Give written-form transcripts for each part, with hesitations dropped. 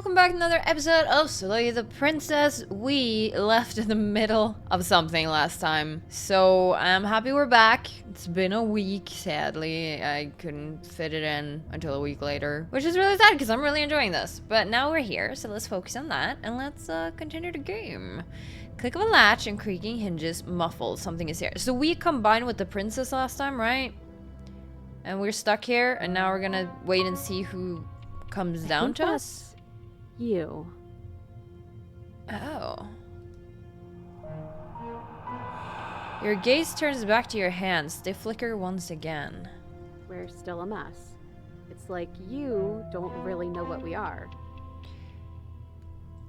welcome back to another episode of Sully the Princess. We left in the middle of something last time, so I'm happy we're back. It's been a week, sadly. I couldn't fit it in until a week later, which is really sad because I'm really enjoying this. But now we're here, so let's focus on that and let's continue the game. Click of a latch and creaking hinges muffled. Something is here. So we combined with the princess last time, right? And we're stuck here, and now we're gonna wait and see who comes down to us. You. Oh. Your gaze turns back to your hands. They flicker once again. We're still a mess. It's like you don't really know what we are.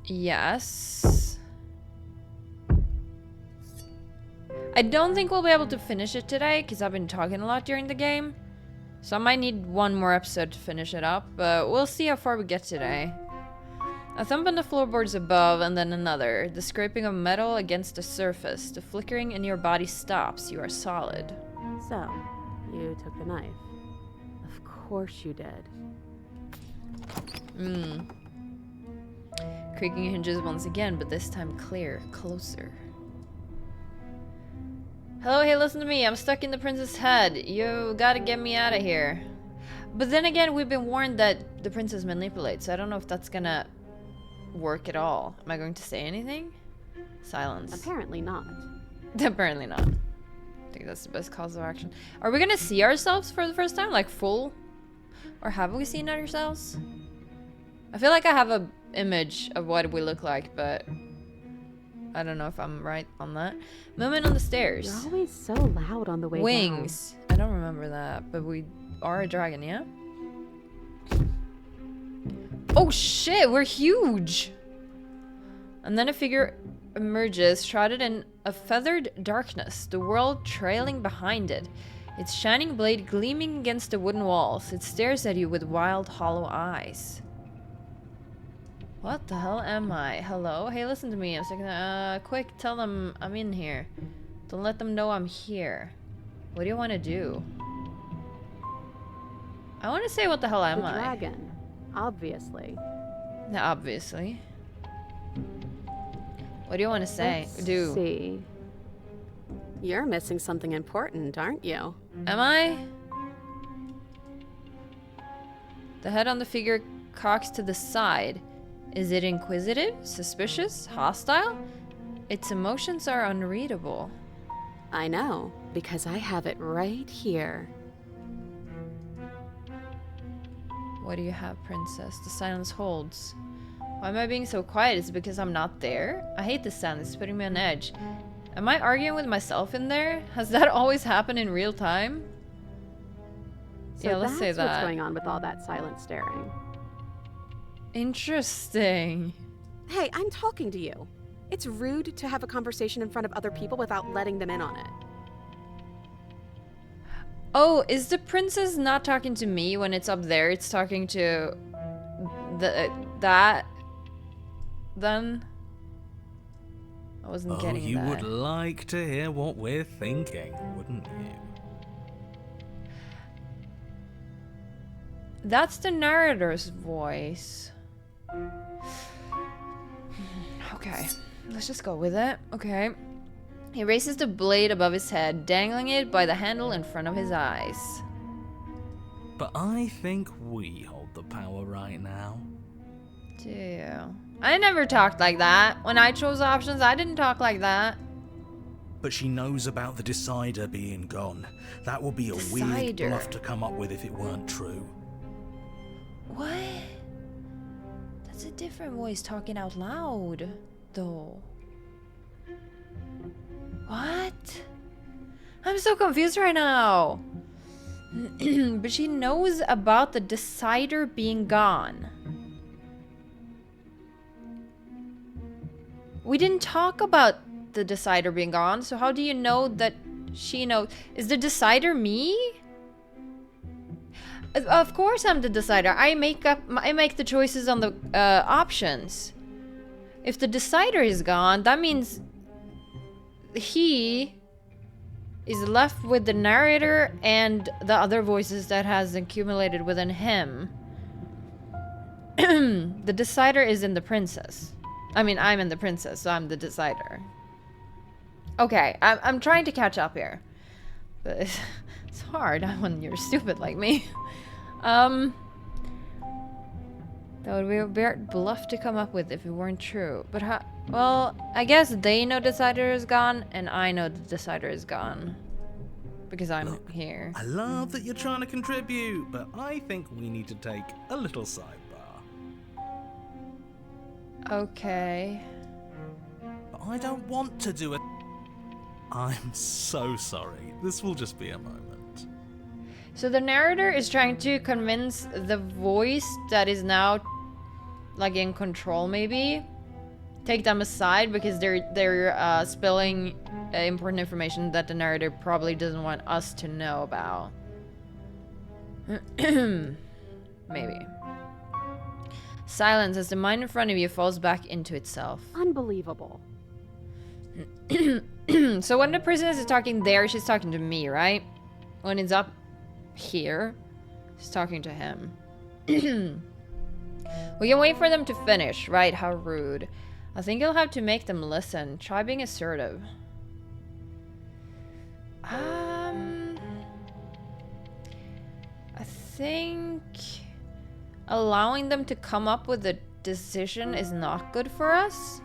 Yes. I don't think we'll be able to finish it today because I've been talking a lot during the game. So I might need one more episode to finish it up, but we'll see how far we get today. A thump on the floorboards above and then another. The scraping of metal against the surface. The flickering in your body stops. You are solid. So, you took the knife. Of course you did. Creaking hinges once again, but this time clear, closer. Hello, hey, listen to me. I'm stuck in the prince's head. You gotta get me out of here. But then again, we've been warned that the princess manipulates, so I don't know if that's gonna work at all. Am I going to say anything? Silence. Apparently not. Apparently not. I think that's the best cause of action. Are we gonna see ourselves for the first time? Like full? Or have we seen ourselves? I feel like I have a image of what we look like, but I don't know if I'm right on that. Movement on the stairs. You're always so loud on the way Wings. I don't remember that, but we are a dragon, yeah? Oh shit, we're huge! And then a figure emerges, shrouded in a feathered darkness, the world trailing behind it. Its shining blade gleaming against the wooden walls. It stares at you with wild, hollow eyes. What the hell am I? Hello? Hey, listen to me. I'm second. Quick, tell them I'm in here. Don't let them know I'm here. What do you want to do? I want to say, what the hell am I? The dragon. Obviously. No, obviously. What do you want to say? Let's Do. see. You're missing something important, aren't you? Am I? The head on the figure cocks to the side. Is it inquisitive, suspicious, hostile? Its emotions are unreadable. I know, because I have it right here. What do you have, princess? The silence holds. Why am I being so quiet? Is it because I'm not there? I hate this sound. It's putting me on edge. Am I arguing with myself in there? Has that always happened in real time? So Yeah, let's say that's that. what's going on with all that silent staring. Interesting. Hey, I'm talking to you. It's rude to have a conversation in front of other people without letting them in on it. Oh, is the princess not talking to me when it's up there? It's talking to that then? I wasn't getting you that. would like to hear what we're thinking, wouldn't you? That's the narrator's voice. Okay, let's just go with it. Okay. He raises the blade above his head, dangling it by the handle in front of his eyes. But I think we hold the power right now. Do you? I never talked like that. When I chose options, I didn't talk like that. But she knows about the Decider being gone. That would be a weird Decider. bluff to come up with if it weren't true. What? That's a different voice talking out loud, though. What? I'm so confused right now. But she knows about the Decider being gone. We didn't talk about the Decider being gone, so how do you know that she knows? Is the Decider me? Of course I'm the Decider. I make the choices on the options. If the Decider is gone, that means he is left with the narrator and the other voices that has accumulated within him. The decider is in the princess. I mean, I'm in the princess, so I'm the decider. Okay, I'm trying to catch up here. But it's hard when you're stupid like me. That would be a weird bluff to come up with if it weren't true. But how? Well, I guess they know decider is gone, and I know the decider is gone. Because I'm here. I love that you're trying to contribute, but I think we need to take a little sidebar. Okay. But I don't want to do it. I'm so sorry. This will just be a moment. So the narrator is trying to convince the voice that is now like in control, maybe take them aside because they're spilling important information that the narrator probably doesn't want us to know about. Maybe. Silence as the mind in front of you falls back into itself. Unbelievable. So when the princess is talking there, she's talking to me, right? When it's up here, she's talking to him. We can wait for them to finish, right? How rude. I think you'll have to make them listen. Try being assertive. I think allowing them to come up with a decision is not good for us.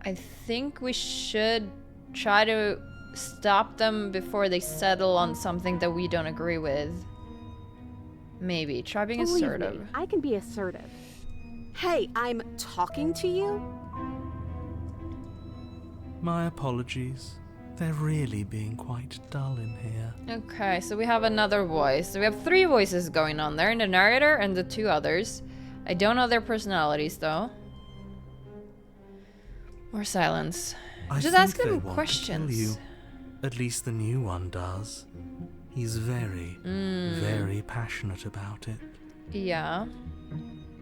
I think we should try to stop them before they settle on something that we don't agree with. Maybe. Try being Believe assertive. me, I can be assertive. Hey, I'm talking to you? My apologies. They're really being quite dull in here. Okay, so we have another voice. So we have 3 voices going on there, and the narrator and the 2 others. I don't know their personalities, though. More silence. Just ask them questions. You. At least the new one does. He's very, very passionate about it. Yeah.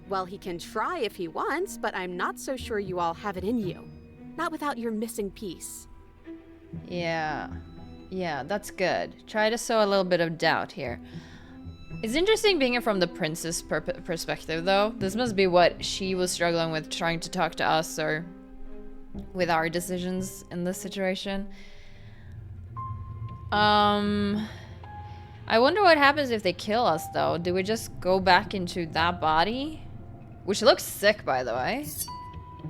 Well, he can try if he wants, but I'm not so sure you all have it in you. Not without your missing piece. Yeah. Yeah, that's good. Try to sow a little bit of doubt here. It's interesting being it from the princess perspective, though. This must be what she was struggling with trying to talk to us or with our decisions in this situation. I wonder what happens if they kill us, though. Do we just go back into that body? Which looks sick, by the way.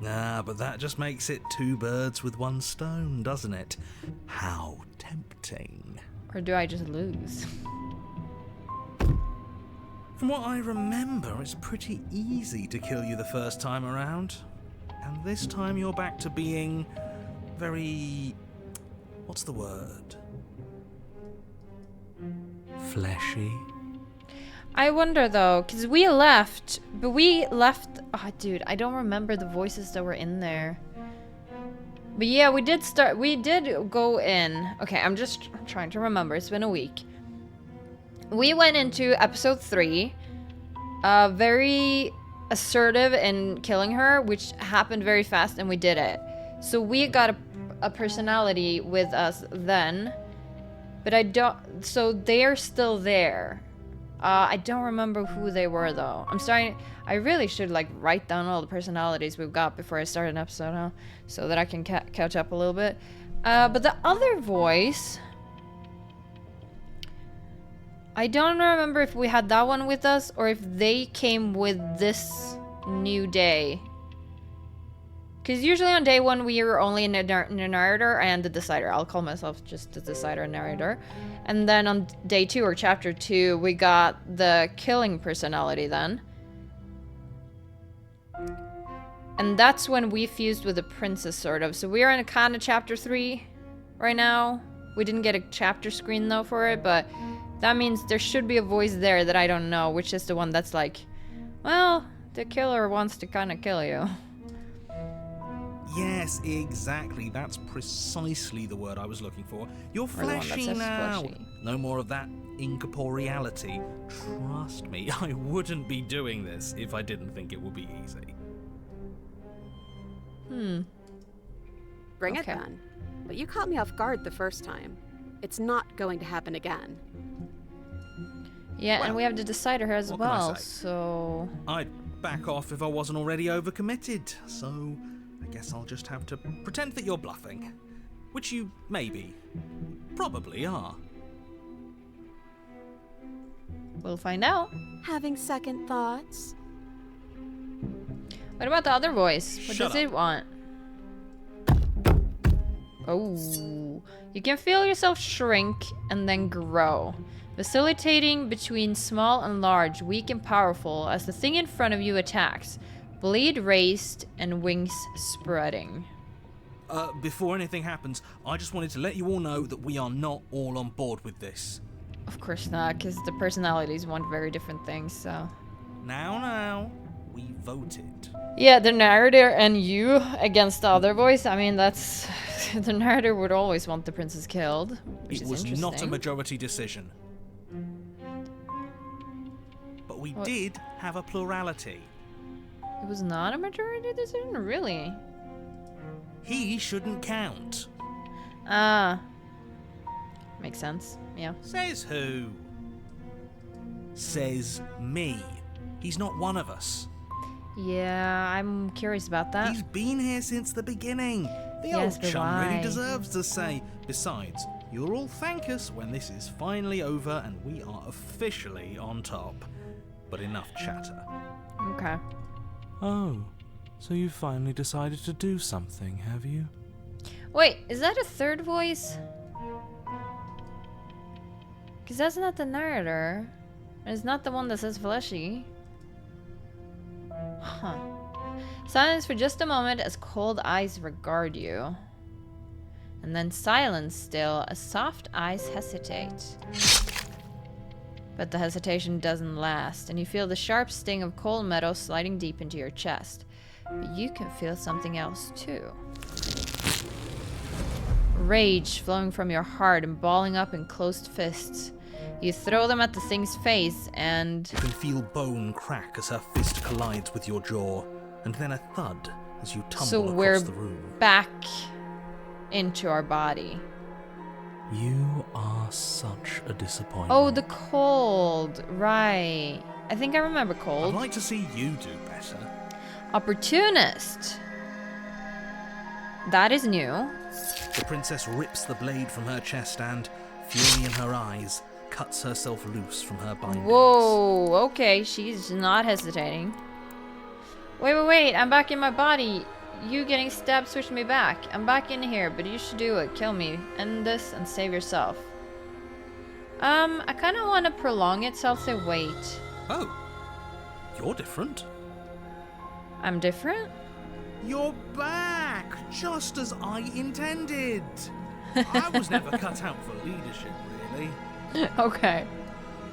Ah, but that just makes it 2 birds with 1 stone, doesn't it? How tempting. Or do I just lose? From what I remember, it's pretty easy to kill you the first time around. And this time you're back to being very... what's the word? Fleshy. I wonder though, because we left, but we left. Oh, dude, I don't remember the voices that were in there. But yeah, we did go in. Okay, I'm just trying to remember. It's been a week. We went into episode 3, very assertive in killing her, which happened very fast, and we did it. So we got a personality with us then. But I don't... So they're still there. I don't remember who they were, though. I really should, like, write down all the personalities we've got before I start an episode, huh? So that I can catch up a little bit. But the other voice... I don't remember if we had that one with us or if they came with this new day. Because usually on day 1 we were only in the narrator and the decider. I'll call myself just the decider and narrator. And then on day 2 or chapter 2 we got the killing personality then. And that's when we fused with the princess, sort of. So we are in a kind of chapter 3 right now. We didn't get a chapter screen though for it, but that means there should be a voice there that I don't know, which is the one that's like, well, the killer wants to kind of kill you. Yes, exactly. That's precisely the word I was looking for. You're fleshy now. Fleshy. No more of that incorporeality. Trust me, I wouldn't be doing this if I didn't think it would be easy. Bring it Okay. then. But you caught me off guard the first time. It's not going to happen again. Yeah, and Well, we have the decider here as what can I well, say? so... I'd back off if I wasn't already overcommitted, so I guess I'll just have to pretend that you're bluffing. Which you maybe, probably are. We'll find out. Having second thoughts? What about the other voice? What Shut does it want? Oh, you can feel yourself shrink and then grow, vacillating between small and large, weak and powerful as the thing in front of you attacks, blade raised and wings spreading. Before anything happens, I just wanted to let you all know that we are not all on board with this. Of course not, because the personalities want very different things, so... Now, we voted. Yeah, the narrator and you against the other voice, I mean, that's... the narrator would always want the princess killed, which It is was interesting. not a majority decision. But we What? did have a plurality. It was not a majority decision? Really? He shouldn't count. Ah. Makes sense, yeah. Says who? Says me. He's not one of us. Yeah, I'm curious about that. He's been here since the beginning. The Yes, old but chum why? really deserves to say. Besides, you'll all thank us when this is finally over and we are officially on top. But enough chatter. Okay. Oh, so you finally decided to do something, have you? Wait, is that a third voice? Because that's not the narrator. And it's not the one that says fleshy. Huh. Silence for just a moment as cold eyes regard you. And then silence still as soft eyes hesitate. But the hesitation doesn't last, and you feel the sharp sting of cold metal sliding deep into your chest. But you can feel something else too. Rage flowing from your heart and balling up in closed fists. You throw them at the thing's face and... You can feel bone crack as her fist collides with your jaw, and then a thud as you tumble So across we're the room. back into our body. You are such a disappointment. Oh, the cold. Right. I think I remember I'd cold. like to see you do better. Opportunist. That is new. The princess rips the blade from her chest and, fury in her eyes, cuts herself loose from her bindings. Whoa, okay, she's not hesitating. Wait, I'm back in my body. You getting stabbed switched me back. I'm back in here, but you should do it. Kill me. End this and save yourself. I kind of want to prolong it, so I'll say wait. Oh, you're different. I'm different? You're back, just as I intended. I was never cut out for leadership, really. Okay.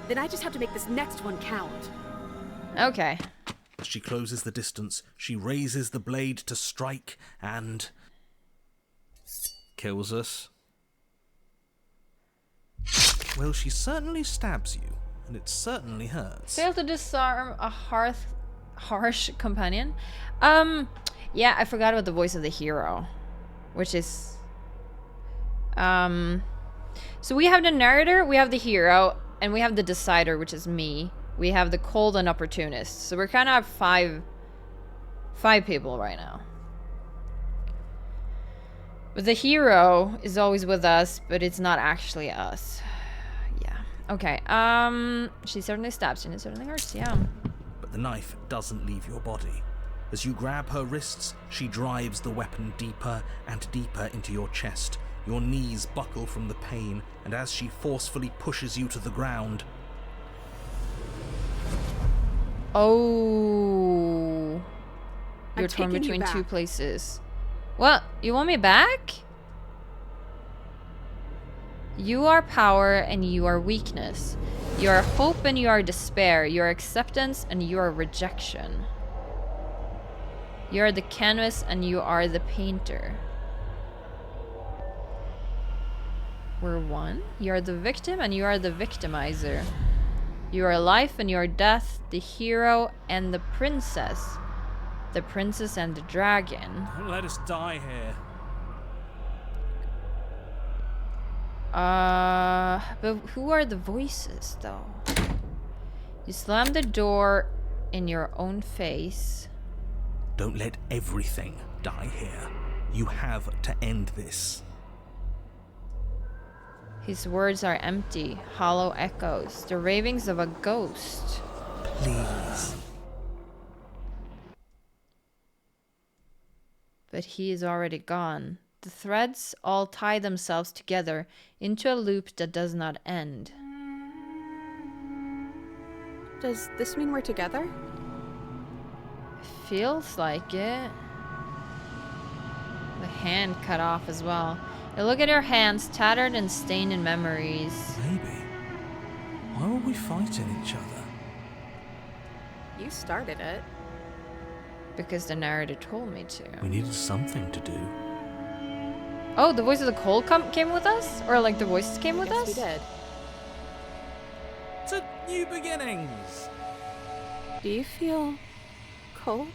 Then I just have to make this next one count. Okay. As she closes the distance, she raises the blade to strike and... kills us. Well, she certainly stabs you, and it certainly hurts. Fail to disarm a harsh companion. Yeah, I forgot about the voice of the hero, which is... So we have the narrator, we have the hero, and we have the decider, which is me. We have the cold and opportunist. So we're kind of five people right now. But the hero is always with us, but it's not actually us. Yeah. Okay. She certainly stabs and it certainly hurts, yeah. But the knife doesn't leave your body. As you grab her wrists, she drives the weapon deeper and deeper into your chest. Your knees buckle from the pain, and as she forcefully pushes you to the ground... Oh. I'm You're torn taking you between two back. places. What? You want me back? You are power and you are weakness. You are hope and you are despair. You are acceptance and you are rejection. You are the canvas and you are the painter. We're one. You are the victim and you are the victimizer. You are life and you are death, the hero and the princess. The princess and the dragon. Don't let us die here. But who are the voices though? You slam the door in your own face. Don't let everything die here. You have to end this. His words are empty, hollow echoes, the ravings of a ghost. Please. But he is already gone. The threads all tie themselves together into a loop that does not end. Does this mean we're together? Feels like it. The hand cut off as well. You look at her hands, tattered and stained in memories. Maybe. Why were we fighting each other? You started it. Because the narrator told me to. We needed something to do. Oh, the voice of the cold came with us? Or like the voices came with us? Yes, we did. To new beginnings! Do you feel cold?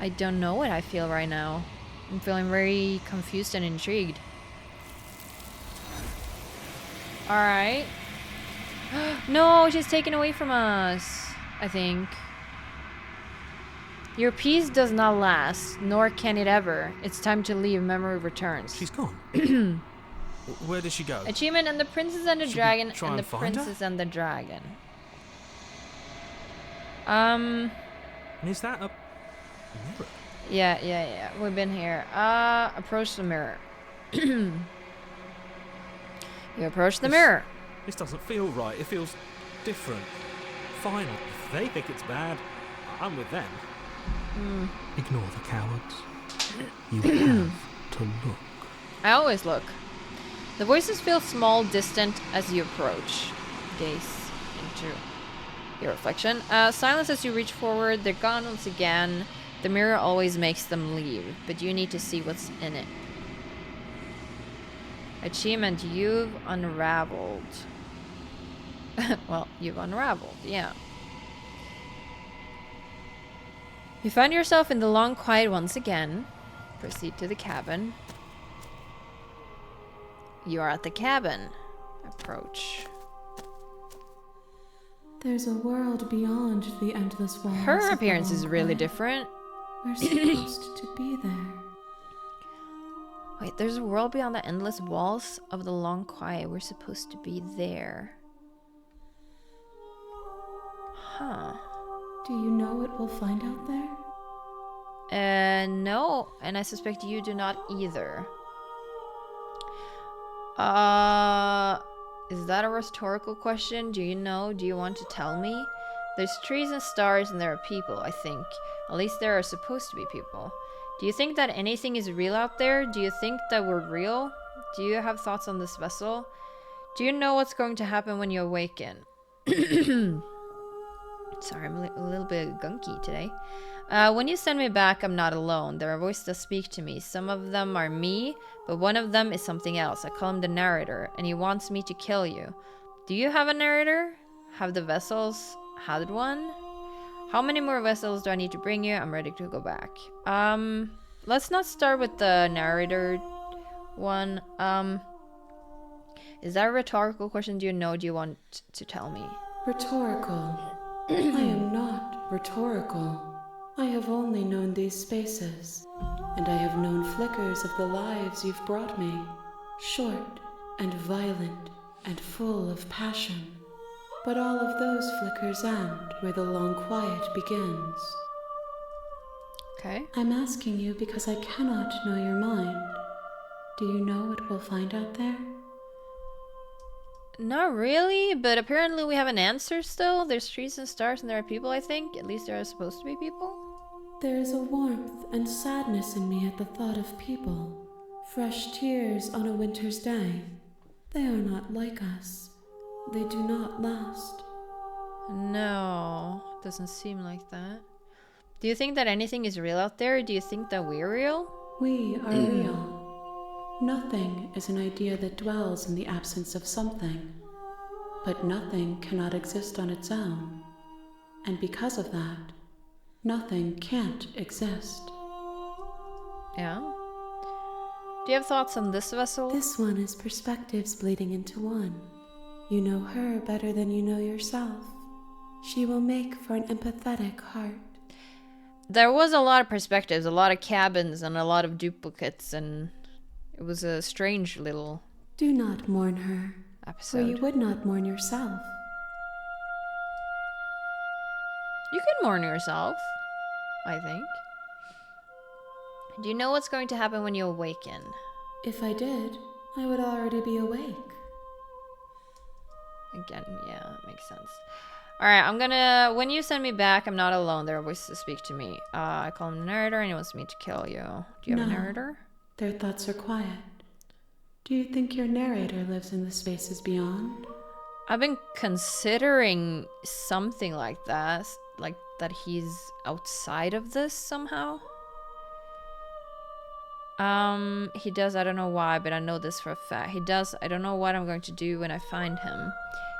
I don't know what I feel right now. I'm feeling very confused and intrigued. Alright. No, she's taken away from us, I think. Your peace does not last, nor can it ever. It's time to leave. Memory returns. She's gone. Where did she go? Achievement and the Princess and the Should we Dragon try and the and find her? Princess and the Dragon. Is that a mirror? Yeah. We've been here. Approach the mirror. You approach the mirror. This doesn't feel right. It feels different. Final. If they think it's bad, I'm with them. Ignore the cowards. You have to look. I always look. The voices feel small, distant as you approach. Gaze into your reflection. Silence as you reach forward. They're gone once again. The mirror always makes them leave, but you need to see what's in it. Achievement, you've unraveled. Well, you've unraveled, yeah. You find yourself in the long quiet once again. Proceed to the cabin. You are at the cabin. Approach. There's a world beyond the endless walls. Her of appearance the is long really quiet. different. We're supposed to be there. Wait, there's a world beyond the endless walls of the long quiet. We're supposed to be there. Huh. Do you know what we'll find out there? No, and I suspect you do not either. Is that a rhetorical question? Do you know? Do you want to tell me? There's trees and stars and there are people, I think. At least there are supposed to be people. Do you think that anything is real out there? Do you think that we're real? Do you have thoughts on this vessel? Do you know what's going to happen when you awaken? Sorry, I'm a little bit gunky today. When you send me back, I'm not alone. There are voices that speak to me. Some of them are me, but one of them is something else. I call him the narrator, and he wants me to kill you. Do you have a narrator? Have the vessels had one? How many more vessels do I need to bring you? I'm ready to go back. Let's not start with the narrator one. Is that a rhetorical question? Do you know? Do you want to tell me? Rhetorical. I am not rhetorical. I have only known these spaces, and I have known flickers of the lives you've brought me, short and violent and full of passion. But all of those flickers end where the long quiet begins. Okay. I'm asking you because I cannot know your mind. Do you know what we'll find out there? Not really, but apparently we have an answer still. There's trees and stars and there are people, I think. At least there are supposed to be people. There is a warmth and sadness in me at the thought of people. Fresh tears on a winter's day. They are not like us. They do not last. No, doesn't seem like that. Do you think that anything is real out there? Do you think that we're real? We are real. Nothing is an idea that dwells in the absence of something. But nothing cannot exist on its own. And because of that, nothing can't exist. Yeah. Do you have thoughts on this vessel? This one is perspectives bleeding into one. You know her better than you know yourself. She will make for an empathetic heart. There was a lot of perspectives, a lot of cabins, and a lot of duplicates, and it was a strange little Do not mourn her, for episode. you would not mourn yourself. You can mourn yourself, I think. Do you know what's going to happen when you awaken? If I did, I would already be awake. Again, yeah, that makes sense. Alright, I'm gonna... When you send me back, I'm not alone. There are voices to speak to me. I call him narrator and he wants me to kill you. Do you have a No. narrator? Their thoughts are quiet. Do you think your narrator lives in the spaces beyond? I've been considering something like that. Like that he's outside of this somehow. He does, I don't know why, but I know this for a fact. He does, I don't know what I'm going to do when I find him.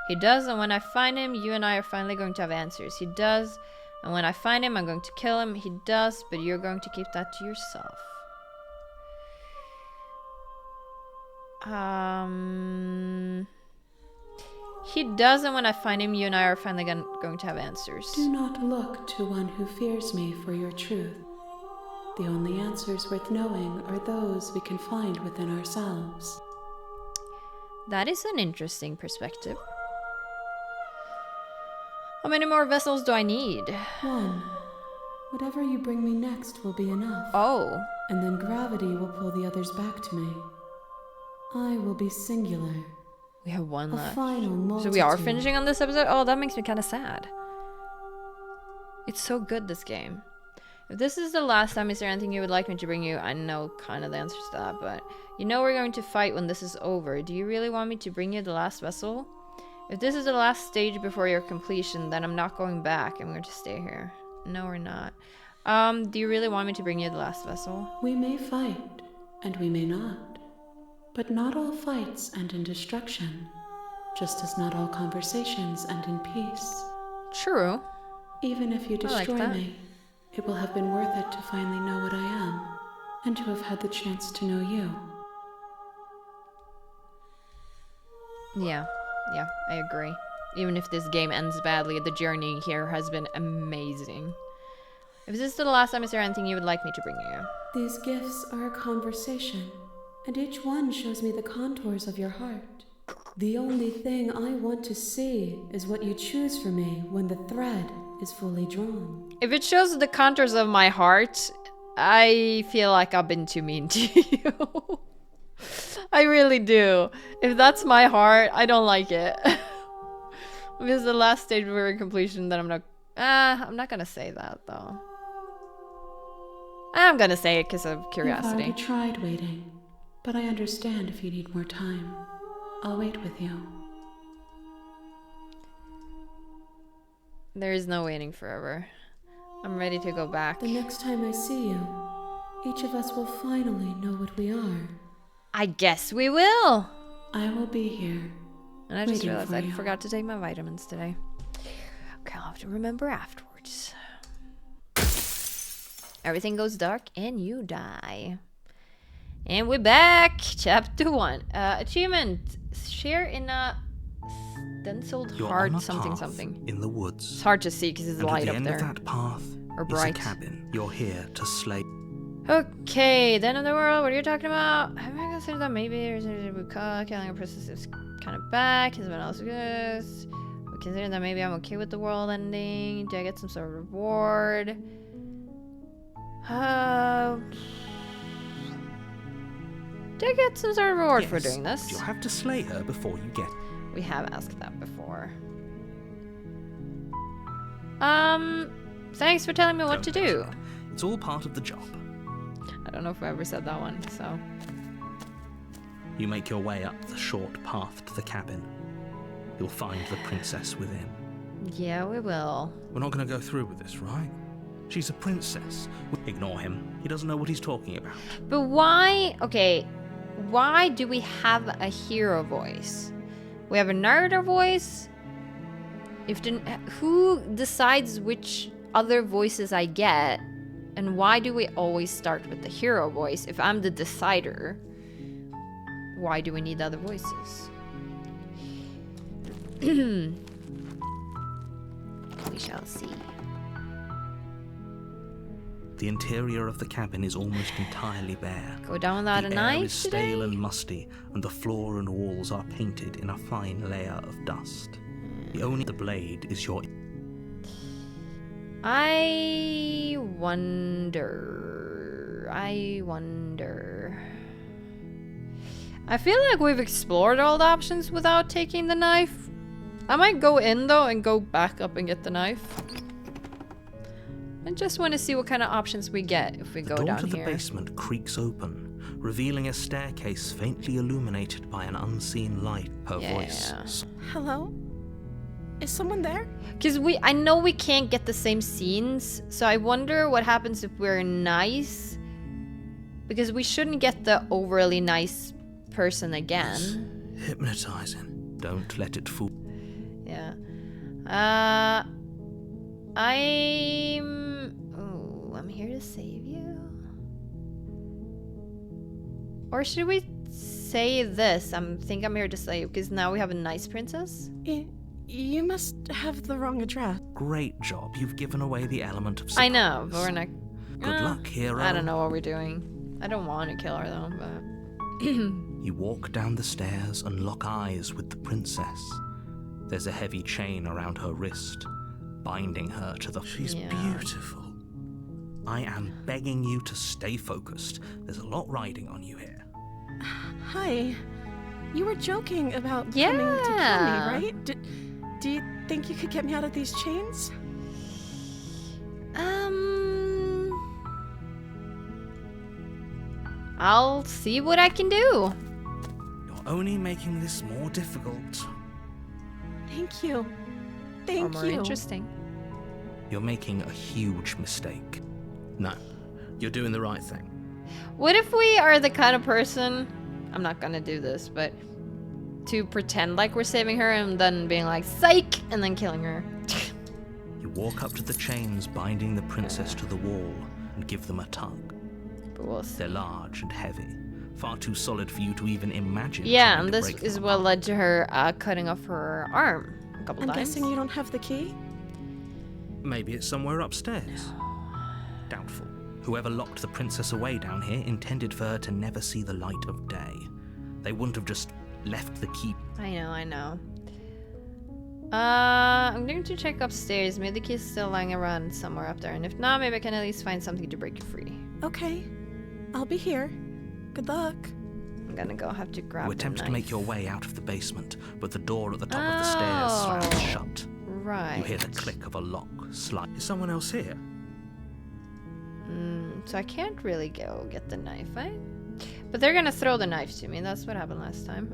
He does, and when I find him, you and I are finally going to have answers. He does, and when I find him, I'm going to kill him. He does, but you're going to keep that to yourself. He does, and when I find him, you and I are finally going to have answers. Do not look to one who fears me for your truth. The only answers worth knowing are those we can find within ourselves. That is an interesting perspective. How many more vessels do I need? One. Whatever you bring me next will be enough. Oh. And then gravity will pull the others back to me. I will be singular. We have one A left. final So multitude. we are finishing on this episode? Oh, that makes me kind of sad. It's so good, this game. If this is the last time, is there anything you would like me to bring you? I know kind of the answers to that, but... You know we're going to fight when this is over. Do you really want me to bring you the last vessel? If this is the last stage before your completion, then I'm not going back. I'm going to stay here. No, we're not. Do you really want me to bring you the last vessel? We may fight, and we may not. But not all fights end in destruction, just as not all conversations end in peace. True. Even if you I like destroy that. me, it will have been worth it to finally know what I am, and to have had the chance to know you. Yeah, I agree. Even if this game ends badly, the journey here has been amazing. If this is the last time, is there anything you would like me to bring you? These gifts are a conversation, and each one shows me the contours of your heart. The only thing I want to see is what you choose for me when the thread is fully drawn. If it shows the contours of my heart, I feel like I've been too mean to you. I really do. If that's my heart, I don't like it. If it's the last stage before completion, then I'm not gonna say that though. I'm gonna say it because of You've curiosity. already tried waiting, but I understand if you need more time. I'll wait with you. There is no waiting forever. I'm ready to go back. The next time I see you, each of us will finally know what we are. I guess we will. I will be here. And I just waiting realized for I you. forgot to take my vitamins today. Okay, I'll have to remember afterwards. Everything goes dark and you die. And we're back. Chapter 1. Achievement. Share in a stenciled You're heart on a something path something. in the woods. It's hard to see because it's And light at the up end there. of that path Or is bright. a cabin. You're here to slay. Okay, then in the world, what are you talking about? Have I considered that maybe there's a killing a princess is kind of bad, because everyone else is good. We consider that maybe I'm okay with the world ending. Do I get some sort of reward? Do I get some sort of reward for Yes, doing but this? you'll have to slay her before you get. We have asked that before. Thanks for telling me what to Don't do. mention it. It's all part of the job. I don't know if I ever said that one, so. You make your way up the short path to the cabin. You'll find the princess within. Yeah, we will. We're not going to go through with this, right? She's a princess. Ignore him. He doesn't know what he's talking about. But why, okay, why do we have a hero voice? We have a narrator voice? Who decides which other voices I get? And why do we always start with the hero voice? If I'm the decider, why do we need other voices? We shall see. The interior of the cabin is almost entirely bare. Go down without The a air knife is today? stale and musty, and the floor and walls are painted in a fine layer of dust. The only blade is your... I wonder. I feel like we've explored all the options without taking the knife. I might go in though and go back up and get the knife. I just want to see what kind of options we get if we go The door down to the here. basement creaks open, revealing a staircase faintly illuminated by an unseen light. Her voice. Hello? Is someone there? Because I know we can't get the same scenes, so I wonder what happens if we're nice. Because we shouldn't get the overly nice person again. Hypnotizing. Don't let it fool. Yeah. I'm here to save you. Or should we say this? I think I'm here to save you because now we have a nice princess. You must have the wrong address. Great job. You've given away the element of I know, but surprise. we're not. Good luck, hero. I don't know what we're doing. I don't want to kill her though, but. You walk down the stairs and lock eyes with the princess. There's a heavy chain around her wrist, binding her to the... She's Yeah. beautiful. I am begging you to stay focused. There's a lot riding on you here. Hi. You were joking about coming to kill Yeah. me, right? Do you think you could get me out of these chains? I'll see what I can do. You're only making this more difficult. Thank you. Or Thank more you. interesting. You're making a huge mistake. No, you're doing the right thing. What if we are the kind of person, I'm not gonna do this, but to pretend like we're saving her and then being like, psych, and then killing her. You walk up to the chains binding the princess to the wall and give them a tug. But we'll see. They're large and heavy, far too solid for you to even imagine. Yeah, trying and to this break is them what apart. led to her cutting off her arm a couple I'm times. guessing you don't have the key? Maybe it's somewhere upstairs. Doubtful. Whoever locked the princess away down here intended for her to never see the light of day. They wouldn't have just left the key. I know. I'm going to check upstairs. Maybe the key's still lying around somewhere up there. And if not, maybe I can at least find something to break you free. Okay. I'll be here. Good luck. I'm gonna go have to grab You the attempt to knife. make your way out of the basement, but the door at the top of the stairs slams shut. Right. You hear the click of a lock slide. Is someone else here? So I can't really go get the knife, right? But they're gonna throw the knife to me. That's what happened last time.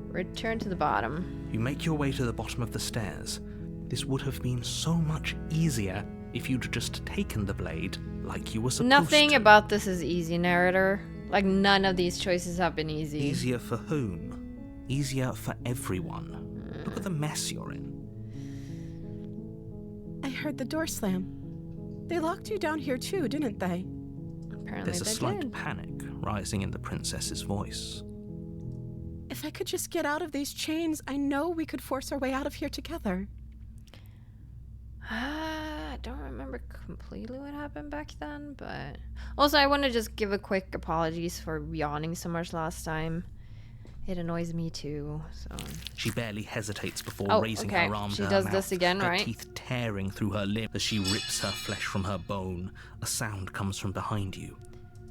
Return to the bottom. You make your way to the bottom of the stairs. This would have been so much easier if you'd just taken the blade like you were supposed Nothing to. about this is easy, narrator. Like, none of these choices have been easy. Easier for whom? Easier for everyone. Look at the mess you're in. I heard the door slam. They locked you down here too, didn't they? Apparently There's a they slight did. panic rising in the princess's voice. If I could just get out of these chains, I know we could force our way out of here together. I don't remember completely what happened back then, but... Also, I want to just give a quick apologies for yawning so much last time. It annoys me too, so... She barely hesitates before Oh, raising okay. her arm She to her does mouth, this again, her right? teeth tearing through her lip as she rips her flesh from her bone. A sound comes from behind you.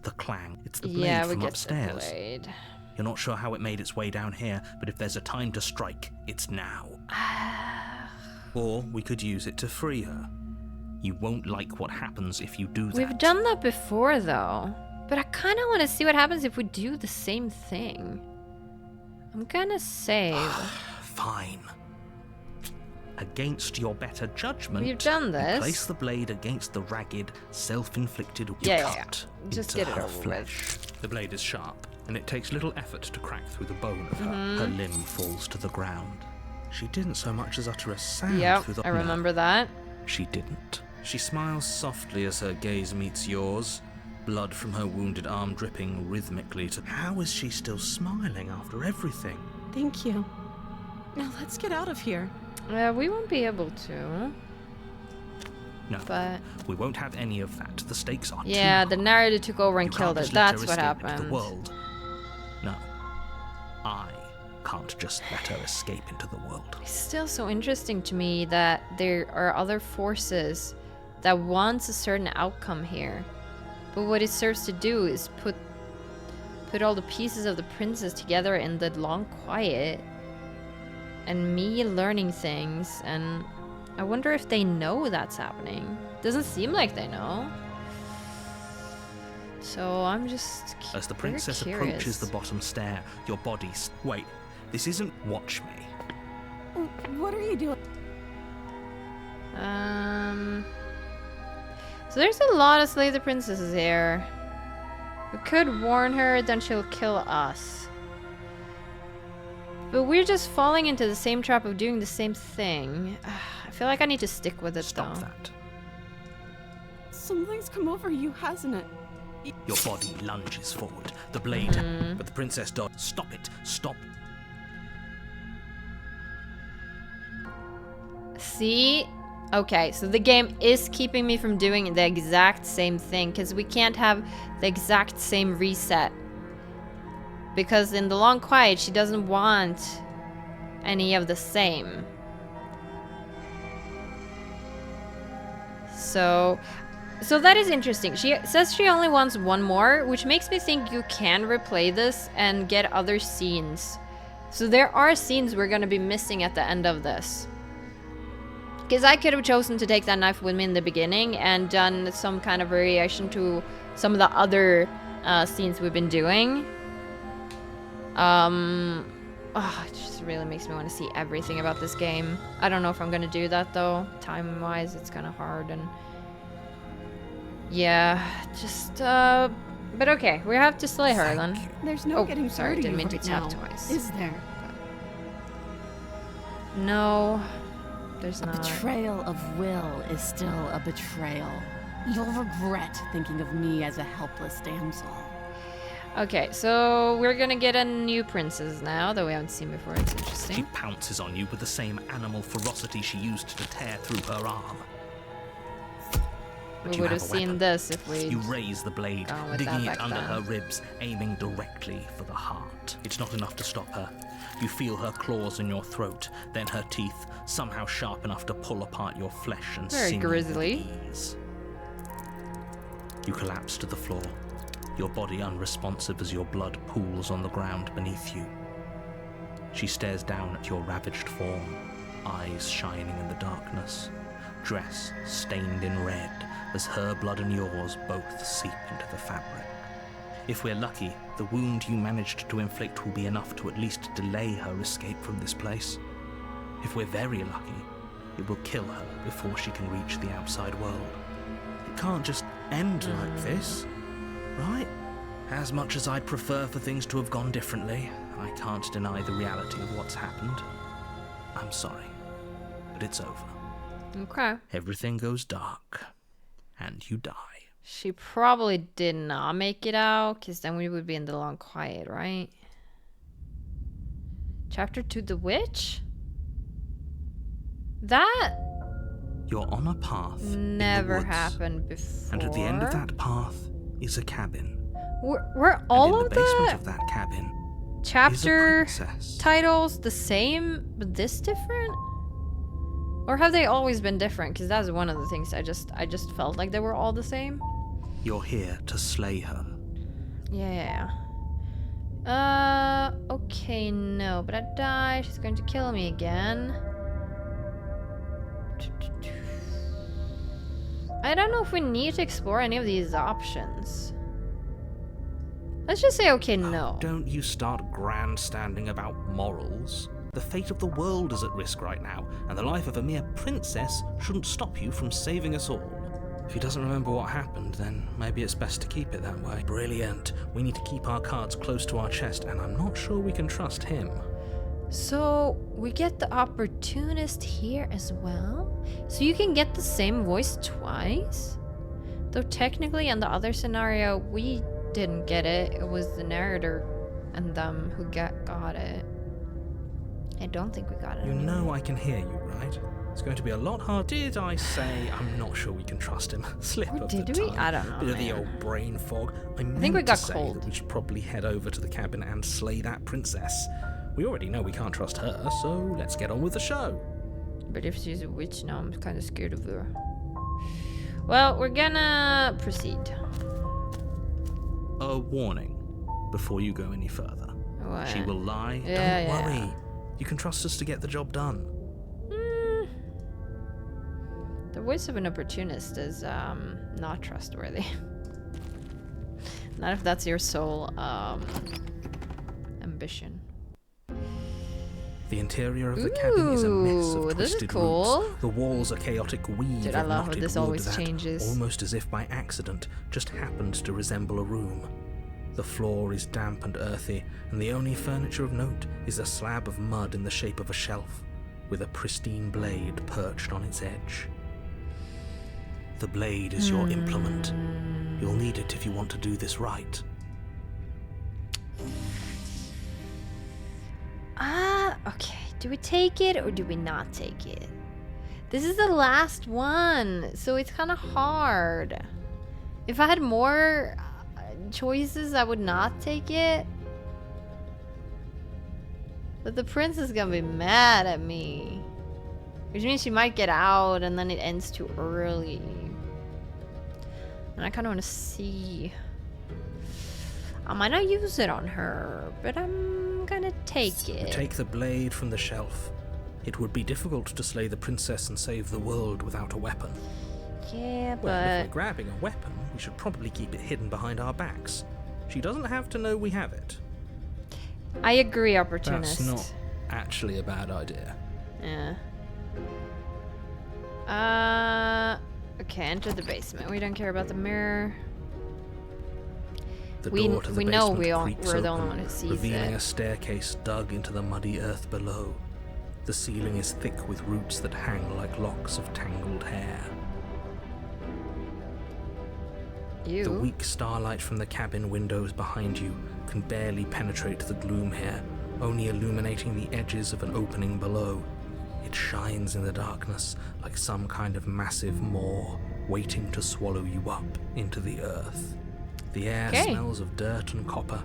The clang. It's the blade Yeah, we from get upstairs. the blade. You're not sure how it made its way down here, but if there's a time to strike, it's now. Or we could use it to free her. You won't like what happens if you do that. We've done that before, though. But I kind of want to see what happens if we do the same thing. I'm gonna save. Fine. Against your better judgment, We've done you this. place the blade against the ragged, self-inflicted Yeah. cut Just into get it her over with. flesh. The blade is sharp, and it takes little effort to crack through the bone of her. Mm-hmm. Her limb falls to the ground. She didn't so much as utter a sound Yep, through the... I remember that. She didn't. She smiles softly as her gaze meets yours, blood from her wounded arm dripping rhythmically to... How is she still smiling after everything? Thank you. Now let's get out of here. We won't be able to. No, But we won't have any of that. The stakes are yeah, too the high. narrator took over and You killed can't her. just let her That's what escape into happened. the world. No, I can't just let her escape into the world. It's still so interesting to me that there are other forces that wants a certain outcome here. But what it serves to do is put all the pieces of the princess together in the long quiet. And me learning things, and I wonder if they know that's happening. Doesn't seem like they know. So I'm just As the very princess curious. approaches the bottom stair, your body... Wait, this isn't Watch Me. What are you doing? So there's a lot of Slay the Princesses here. We could warn her, then she'll kill us. But we're just falling into the same trap of doing the same thing. I feel like I need to stick with it Stop though. that. Something's come over you, hasn't it? Your body lunges forward. The blade... But the princess dodges. Stop it. Stop. See? Okay, so the game is keeping me from doing the exact same thing, because we can't have the exact same reset. Because in the long quiet, she doesn't want any of the same. So that is interesting. She says she only wants one more, which makes me think you can replay this and get other scenes. So there are scenes we're gonna be missing at the end of this. Because I could have chosen to take that knife with me in the beginning and done some kind of variation to some of the other scenes we've been doing. It just really makes me want to see everything about this game. I don't know if I'm going to do that though. Time-wise, it's kind of hard and... Yeah, just... But okay, we have to slay her then. There's no Oh, getting sorry, through to didn't you mean to right tap now, twice. is there? No, there's A not. betrayal of will is still a betrayal. You'll regret thinking of me as a helpless damsel. Okay, so we're gonna get a new princess now that we haven't seen before. It's She interesting. pounces on you with the same animal ferocity she used to tear through her arm. But We you would have a seen weapon. this if we... You raise the blade, Gone with digging that it back under then. her ribs, aiming directly for the heart. It's not enough to stop her. You feel her claws in your throat, then her teeth, somehow sharp enough to pull apart your flesh and Very sinew with grisly. ease. You collapse to the floor, your body unresponsive as your blood pools on the ground beneath you. She stares down at your ravaged form, eyes shining in the darkness, dress stained in red as her blood and yours both seep into the fabric. If we're lucky, the wound you managed to inflict will be enough to at least delay her escape from this place. If we're very lucky, it will kill her before she can reach the outside world. It can't just end like this, right? As much as I'd prefer for things to have gone differently, I can't deny the reality of what's happened. I'm sorry, but it's over. Okay. Everything goes dark, and you die. She probably did not make it out, because then we would be in the long quiet, right? Chapter 2, The Witch? That You're on a path in the never woods, happened before. and at the end of that path is a cabin. Were all and in of the basement the of that cabin is a chapter princess. titles the same, but this different? Or have they always been different? Because that's one of the things I just felt like they were all the same. You're here to slay her. Yeah. Okay, no, but I die. She's going to kill me again. I don't know if we need to explore any of these options. Let's just say okay, no. Don't you start grandstanding about morals. The fate of the world is at risk right now, and the life of a mere princess shouldn't stop you from saving us all. If he doesn't remember what happened, then maybe it's best to keep it that way. Brilliant. We need to keep our cards close to our chest, and I'm not sure we can trust him. So we get the opportunist here as well. So you can get the same voice twice. Though technically in the other scenario we didn't get it. It was the narrator and them who got it. I don't think we got it. You know I can hear you, right? It's going to be a lot hard. Did I say I'm not sure we can trust him? Slip Or of did the we? tongue. I don't know, Bit of the man. old brain fog. I think we got to say cold. that we should probably head over to the cabin and slay that princess. We already know we can't trust her, so let's get on with the show. But if she's a witch now, I'm kind of scared of her. Well, we're gonna proceed. A warning before you go any further. What? She will lie. Yeah, Don't yeah. worry. You can trust us to get the job done. The voice of an opportunist is not trustworthy. Not if that's your sole ambition. The interior of the cabin is a mess Ooh, of this is twisted cool. roots. The walls are chaotic weave Dude, I of love how knotted this wood always that, changes. almost as if by accident, just happened to resemble a room. The floor is damp and earthy, and the only furniture of note is a slab of mud in the shape of a shelf, with a pristine blade perched on its edge. The blade is your implement. You'll need it if you want to do this right. Okay. Do we take it or do we not take it? This is the last one, so it's kind of hard. If I had more choices, I would not take it. But the prince is gonna be mad at me. Which means she might get out and then it ends too early. And I kind of want to see. I might not use it on her, but I'm gonna take You it. take the blade from the shelf. It would be difficult to slay the princess and save the world without a weapon. Yeah, Well, if but we're grabbing a weapon, we should probably keep it hidden behind our backs. She doesn't have to know we have it. I agree, opportunist. That's not actually a bad idea. Yeah. Okay, enter the basement. We don't care about the mirror. The We- door to the we know basement we're creaks the only open, one who sees revealing it. a staircase dug into the muddy earth below. The ceiling is thick with roots that hang like locks of tangled hair. You. The weak starlight from the cabin windows behind you can barely penetrate the gloom here, only illuminating the edges of an opening below. It shines in the darkness like some kind of massive maw waiting to swallow you up into the earth. The air Okay. smells of dirt and copper.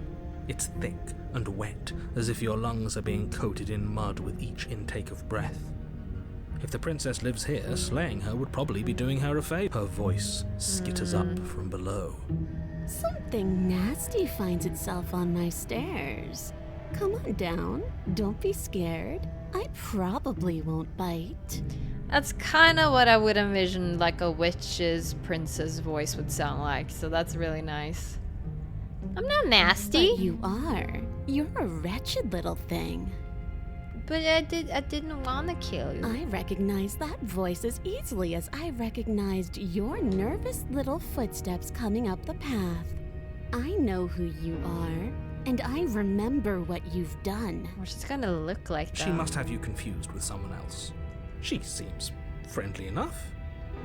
It's thick and wet, as if your lungs are being coated in mud with each intake of breath. If the princess lives here, slaying her would probably be doing her a favor. Her voice skitters up from below. Something nasty finds itself on my stairs. Come on down. Don't be scared. I probably won't bite. That's kind of what I would envision like a witch's princess voice would sound like, so that's really nice. I'm not nasty. But you are. You're a wretched little thing. But I didn't want to kill you. I recognize that voice as easily as I recognized your nervous little footsteps coming up the path. I know who you are, and I remember what you've done. Well, she's gonna look like that. She must have you confused with someone else. She seems friendly enough.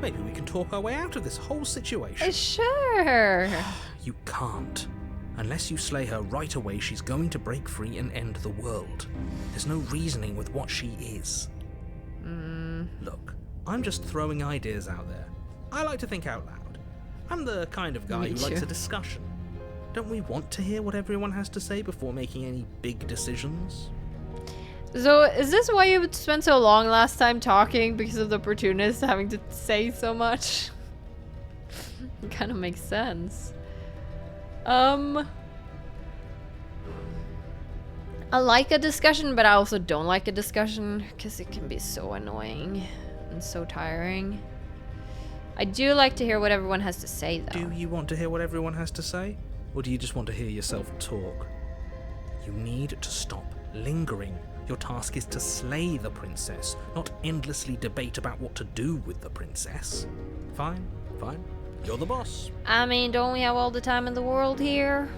Maybe we can talk our way out of this whole situation. Sure. You can't. Unless you slay her right away, she's going to break free and end the world. There's no reasoning with what she is. Look, I'm just throwing ideas out there. I like to think out loud. I'm the kind of guy Me who likes too. a discussion. Don't we want to hear what everyone has to say before making any big decisions? So, is this why you would spend so long last time talking because of the opportunist having to say so much? It kind of makes sense. I like a discussion, but I also don't like a discussion because it can be so annoying and so tiring. I do like to hear what everyone has to say, though. Do you want to hear what everyone has to say? Or do you just want to hear yourself talk? You need to stop lingering. Your task is to slay the princess, not endlessly debate about what to do with the princess. Fine, fine. You're the boss. I mean, don't we have all the time in the world here?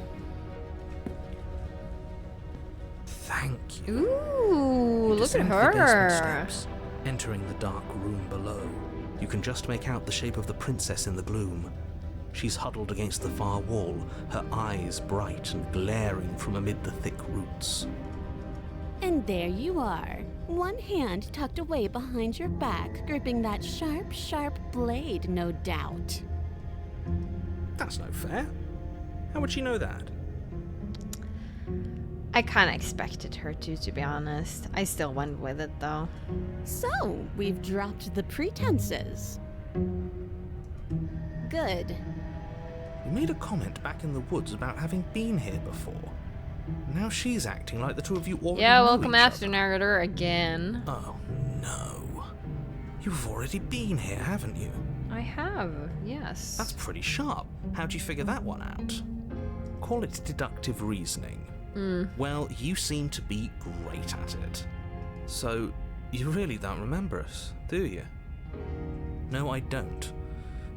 Thank you. Ooh, You look at descend the basement her. steps, entering the dark room below. You can just make out the shape of the princess in the gloom. She's huddled against the far wall, her eyes bright and glaring from amid the thick roots. And there you are, one hand tucked away behind your back, gripping that sharp, sharp blade, no doubt. That's no fair. How would she know that? I kind of expected her to be honest. I still went with it though. So, we've dropped the pretenses. Good. You made a comment back in the woods about having been here before. Now she's acting like the two of you already Yeah, know welcome each after other. Narrator again. Oh, no. You've already been here, haven't you? I have, yes. That's pretty sharp. How'd you figure that one out? Call it deductive reasoning. Well, you seem to be great at it. So, you really don't remember us, do you? No, I don't.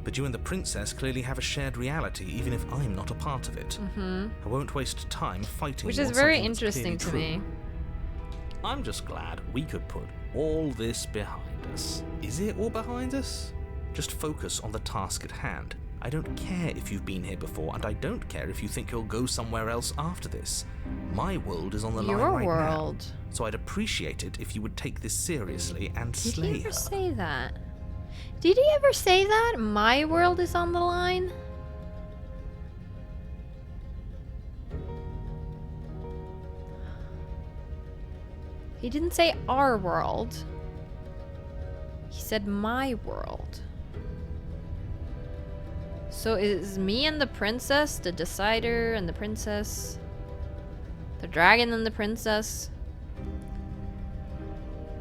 But you and the princess clearly have a shared reality, even if I'm not a part of it. I won't waste time fighting Which you is on very something that's interesting clearly to true. me. I'm just glad we could put all this behind us. Is it all behind us? Just focus on the task at hand. I don't care if you've been here before, and I don't care if you think you'll go somewhere else after this. My world is on the line Your right world. now, so I'd appreciate it if you would take this seriously and Did slay he ever her. say that? Did he ever say that? My world is on the line? He didn't say our world. He said my world. So is me and the princess, the decider and the princess, the dragon and the princess,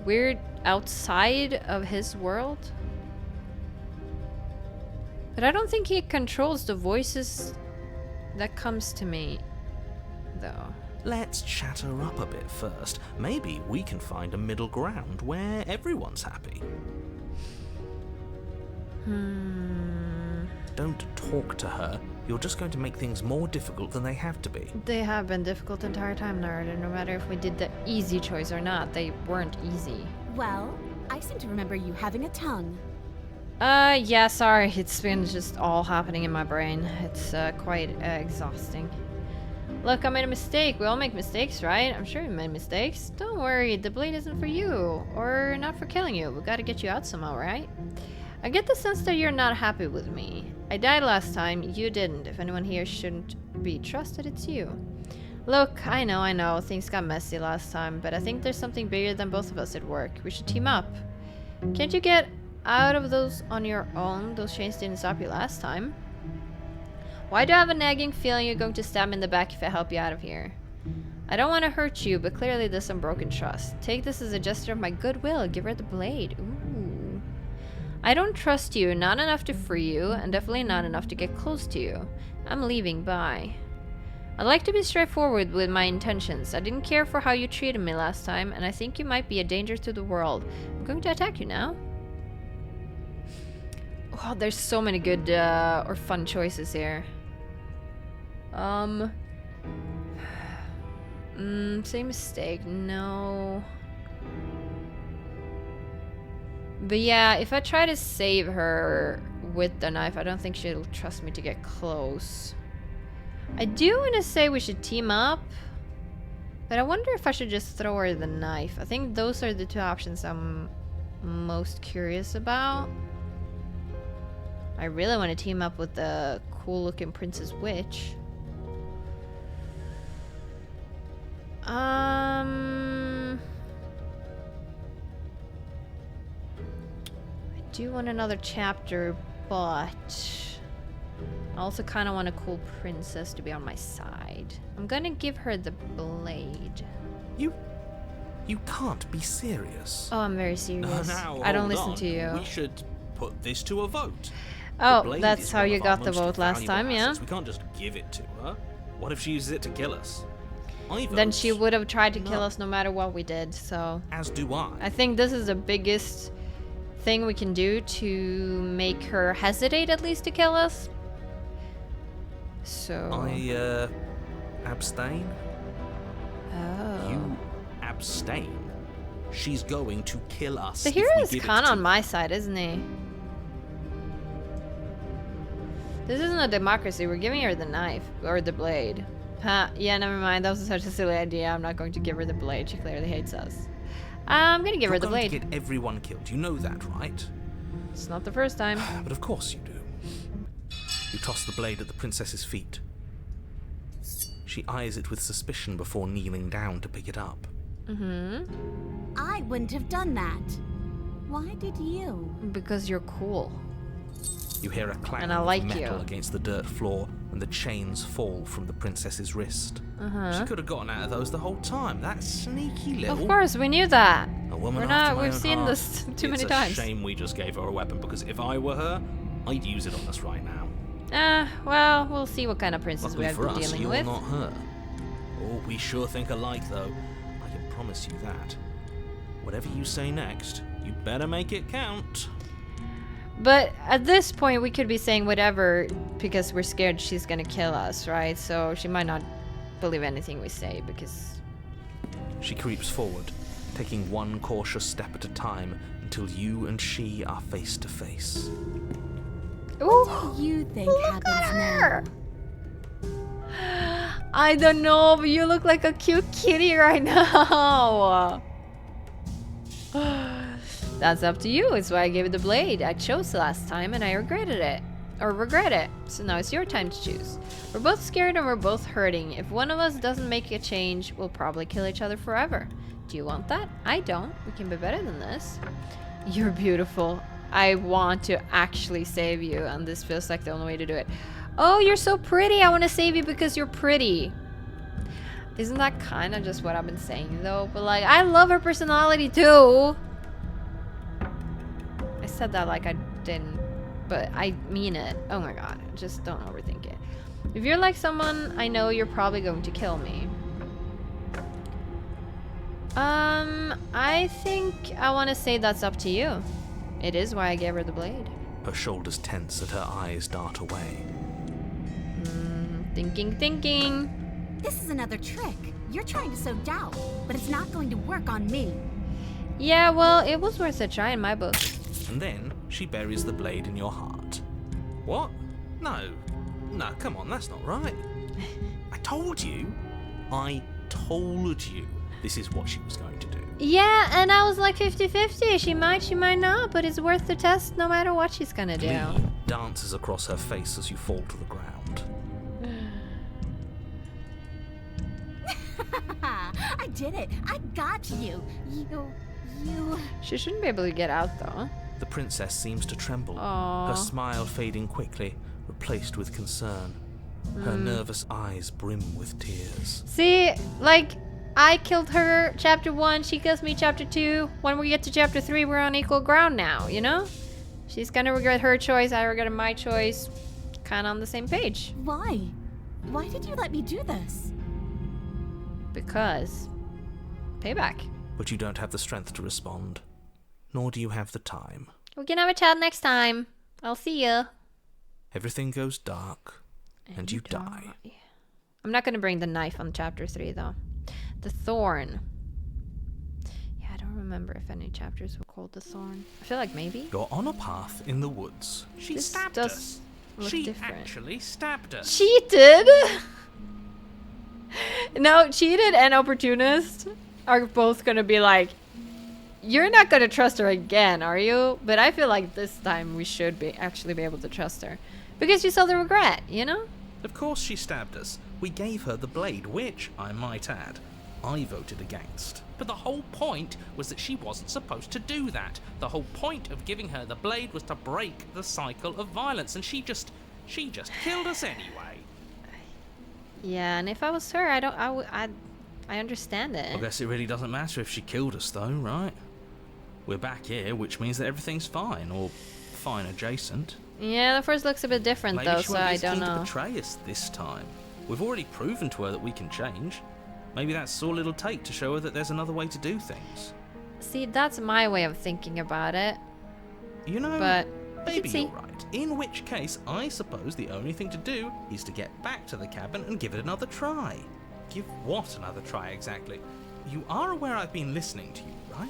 we're outside of his world? But I don't think he controls the voices that comes to me, though. Let's chat her up a bit first. Maybe we can find a middle ground where everyone's happy. Don't talk to her. You're just going to make things more difficult than they have to be. They have been difficult the entire time, Narada. No matter if we did the easy choice or not, they weren't easy. Well, I seem to remember you having a tongue. Yeah, sorry. It's been just all happening in my brain. It's quite exhausting. Look, I made a mistake. We all make mistakes, right? I'm sure you made mistakes. Don't worry, the blade isn't for you. Or not for killing you. We gotta get you out somehow, right? I get the sense that you're not happy with me. I died last time, you didn't. If anyone here shouldn't be trusted, it's you. Look, I know, things got messy last time, but I think there's something bigger than both of us at work. We should team up. Can't you get out of those on your own? Those chains didn't stop you last time. Why do I have a nagging feeling you're going to stab me in the back if I help you out of here? I don't want to hurt you, but clearly there's some broken trust. Take this as a gesture of my goodwill. Give her the blade. Ooh. I don't trust you, not enough to free you, and definitely not enough to get close to you. I'm leaving, bye. I'd like to be straightforward with my intentions. I didn't care for how you treated me last time, and I think you might be a danger to the world. I'm going to attack you now. Oh, there's so many good or fun choices here. Same mistake. No. But yeah, if I try to save her with the knife, I don't think she'll trust me to get close. I do want to say we should team up, but I wonder if I should just throw her the knife. I think those are the two options I'm most curious about. I really want to team up with the cool-looking Princess Witch. I do want another chapter, but I also kind of want a cool princess to be on my side. I'm gonna give her the blade. You can't be serious. Oh, I'm very serious. Now, I don't hold listen on. to you. We should put this to a vote. The Oh, blade that's is how one you of got our the most vote last valuable time, yeah? assets. We can't just give it to her. What if she uses it to kill us? I Then vote she would have tried to kill no. us no matter what we did, so... As do I. I think this is the biggest thing we can do to make her hesitate at least to kill us. So... I abstain. Oh. You abstain. She's going to kill us. The if hero we is give it kind of to on my side, isn't he? This isn't a democracy. We're giving her the knife or the blade. Yeah, never mind. That was such a silly idea. I'm not going to give her the blade. She clearly hates us. I'm gonna give her You're the going blade. to get everyone killed. You know that, right? It's not the first time. But of course you do. You toss the blade at the princess's feet. She eyes it with suspicion before kneeling down to pick it up. I wouldn't have done that. Why did you? Because you're cool. You hear a clang And I like of metal you. against the dirt floor, and the chains fall from the princess's wrist. She could have gotten out of those the whole time. That sneaky little. Of course, we knew that. A woman We're after not. my We've own seen heart. this too many It's times. a shame we just gave her a weapon, because if I were her, I'd use it on us right now. Well, we'll see what kind of princess we Luckily are for us, dealing you're with. not her. Oh, we sure think alike, though. I can promise you that. Whatever you say next, you better make it count. But at this point, we could be saying whatever because we're scared she's gonna kill us, right? So she might not believe anything we say because. She creeps forward, taking one cautious step at a time until you and she are face to face. Ooh! You think Look at happens her! I don't know, but you look like a cute kitty right now. That's up to you. It's why I gave you the blade. I chose last time and I regretted it. Or regret it. So now it's your time to choose. We're both scared and we're both hurting. If one of us doesn't make a change, we'll probably kill each other forever. Do you want that? I don't. We can be better than this. You're beautiful. I want to actually save you, and this feels like the only way to do it. Oh, you're so pretty. I want to save you because you're pretty. Isn't that kind of just what I've been saying, though? But, like, I love her personality, too. I said that like I didn't, but I mean it. Oh my god. Just don't overthink it. If you're like someone I know, you're probably going to kill me. I think I want to say that's up to you. It is why I gave her the blade. Her shoulders tense and her eyes dart away. Thinking. This is another trick. You're trying to sow doubt, but it's not going to work on me. Yeah, well, it was worth a try in my book. And then she buries the blade in your heart. What? No. No, come on, that's not right. I told you. This is what she was going to do. Yeah, and I was like 50-50. She might not, but it's worth the test no matter what she's gonna do. Glee dances across her face as you fall to the ground. I did it. I got you. You. She shouldn't be able to get out, though. The princess seems to tremble, Aww. her smile fading quickly, replaced with concern. Her nervous eyes brim with tears. See, like, I killed her chapter 1, she kills me chapter 2. When we get to chapter 3, we're on equal ground now, you know? She's gonna regret her choice, I regret my choice. Kinda on the same page. Why? Why did you let me do this? Because. Payback. But you don't have the strength to respond, nor do you have the time. We can have a chat next time. I'll see ya. Everything goes dark, and you die. I'm not gonna bring the knife on chapter 3, though. The thorn. Yeah, I don't remember if any chapters were called the thorn. I feel like maybe. You're on a path in the woods. She This stabbed does us. look She different. actually stabbed us. Cheated? No, cheated and opportunist are both gonna be like, you're not gonna trust her again, are you? But I feel like this time we should actually be able to trust her. Because you saw the regret, you know? Of course she stabbed us. We gave her the blade, which, I might add, I voted against. But the whole point was that she wasn't supposed to do that. The whole point of giving her the blade was to break the cycle of violence, and she just killed us anyway. Yeah, and if I was her, I understand it. I guess it really doesn't matter if she killed us, though, right? We're back here, which means that everything's fine, or fine adjacent. Yeah, the first looks a bit different Maybe though, she so won't be I as don't keen to know. betray us this time. We've already proven to her that we can change. Maybe that's all it'll take to show her that there's another way to do things. See, that's my way of thinking about it. You know, But maybe see. you're right. In which case, I suppose the only thing to do is to get back to the cabin and give it another try. Give what another try exactly? You are aware I've been listening to you, right?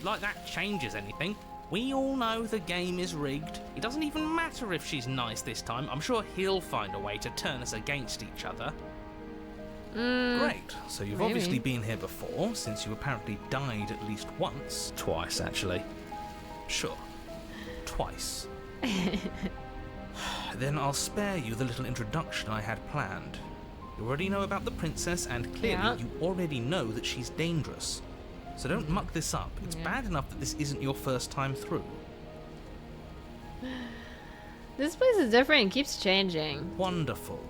Like that changes anything. We all know the game is rigged. It doesn't even matter if she's nice this time. I'm sure he'll find a way to turn us against each other. Great. So you've maybe. obviously been here before, since you apparently died at least once. Twice, actually. Sure. Twice. Then I'll spare you the little introduction I had planned. You already know about the princess, and clearly Yeah. you already know that she's dangerous. So don't muck this up. It's bad enough that this isn't your first time through. This place is different. It keeps changing. Wonderful.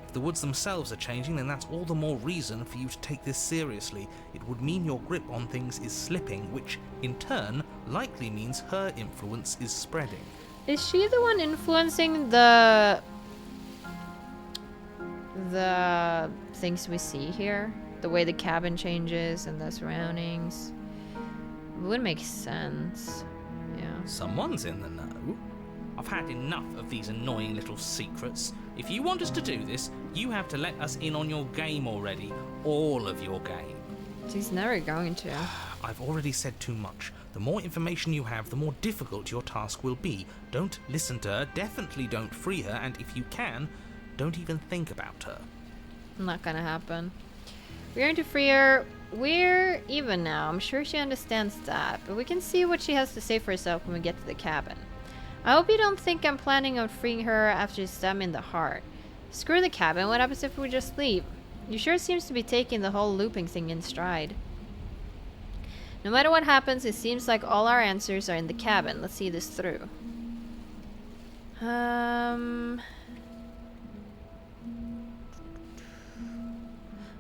If the woods themselves are changing, then that's all the more reason for you to take this seriously. It would mean your grip on things is slipping, which, in turn, likely means her influence is spreading. Is she the one influencing the things we see here? The way the cabin changes and the surroundings? It would make sense. Yeah. Someone's in the know. I've had enough of these annoying little secrets. If you want us to do this, you have to let us in on your game already. All of your game. She's never going to. I've already said too much. The more information you have, the more difficult your task will be. Don't listen to her, definitely don't free her, and if you can, don't even think about her. Not gonna happen. We're going to free her. We're even now. I'm sure she understands that, but we can see what she has to say for herself when we get to the cabin. I hope you don't think I'm planning on freeing her after you stab me in the heart. Screw the cabin. What happens if we just leave? You sure seems to be taking the whole looping thing in stride. No matter what happens, it seems like all our answers are in the cabin. Let's see this through.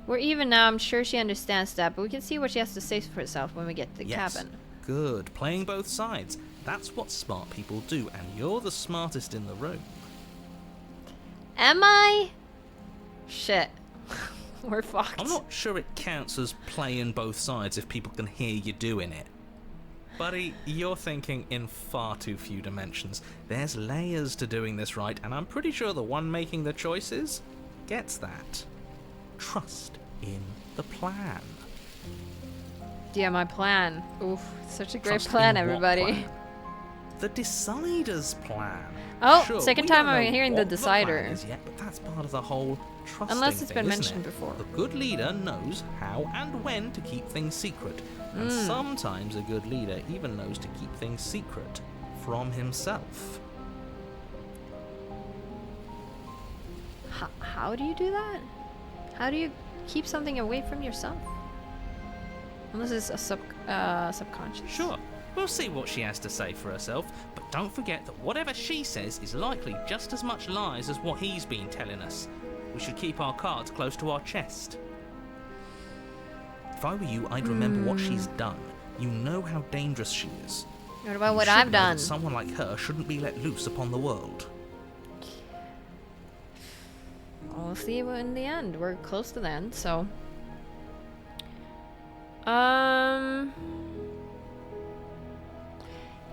We're even now. I'm sure she understands that, but we can see what she has to say for herself when we get to the Yes. cabin. Good. Playing both sides. That's what smart people do, and you're the smartest in the room. Am I? Shit. We're fucked. I'm not sure it counts as playing both sides if people can hear you doing it. Buddy, you're thinking in far too few dimensions. There's layers to doing this right, and I'm pretty sure the one making the choices gets that. Trust in the plan. Yeah, my plan. Oof, such a great Trust plan, in what everybody. plan? The Decider's plan. Oh, Sure, second we time don't I'm know hearing the what Decider. plan is yet, but that's part of the whole trusting Unless it's thing, been isn't mentioned it? before. The good leader knows how and when to keep things secret, and Hmm. sometimes a good leader even knows to keep things secret from himself. How do you do that? How do you keep something away from yourself? Unless it's a subconscious. Sure, we'll see what she has to say for herself, but don't forget that whatever she says is likely just as much lies as what he's been telling us. We should keep our cards close to our chest. If I were you, I'd remember what she's done. You know how dangerous she is. What about You what should I've know done? that someone like her shouldn't be let loose upon the world. We'll see in the end. We're close to the end, so.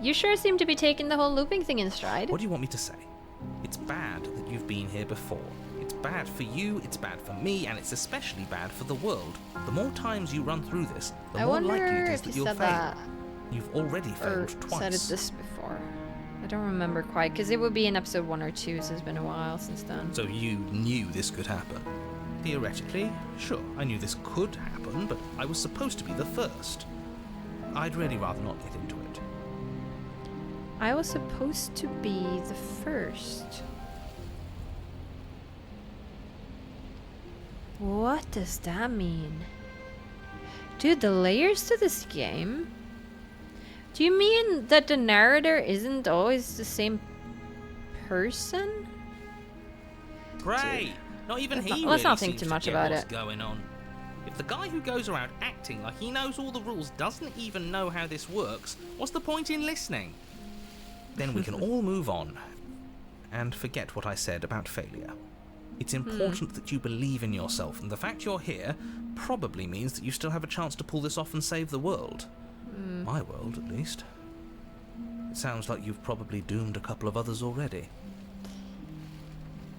You sure seem to be taking the whole looping thing in stride. What do you want me to say? It's bad that you've been here before. It's bad for you, it's bad for me, and it's especially bad for the world. The more times you run through this, the I more wonder likely it is if that you you'll said fail. that You've already or failed twice. said it this before. I don't remember quite, because it would be in episode 1 or 2, so it's been a while since then. So you knew this could happen? Theoretically, sure, I knew this could happen, but I was supposed to be the first. I'd really rather not get into it. I was supposed to be the first. What does that mean? Dude, the layers to this game? Do you mean that the narrator isn't always the same person? Great! Not even he let's not really think seems too much to get about what's it. going on. If the guy who goes around acting like he knows all the rules doesn't even know how this works, what's the point in listening? Then we can all move on and forget what I said about failure. It's important that you believe in yourself, and the fact you're here probably means that you still have a chance to pull this off and save the world. My world, at least. It sounds like you've probably doomed a couple of others already.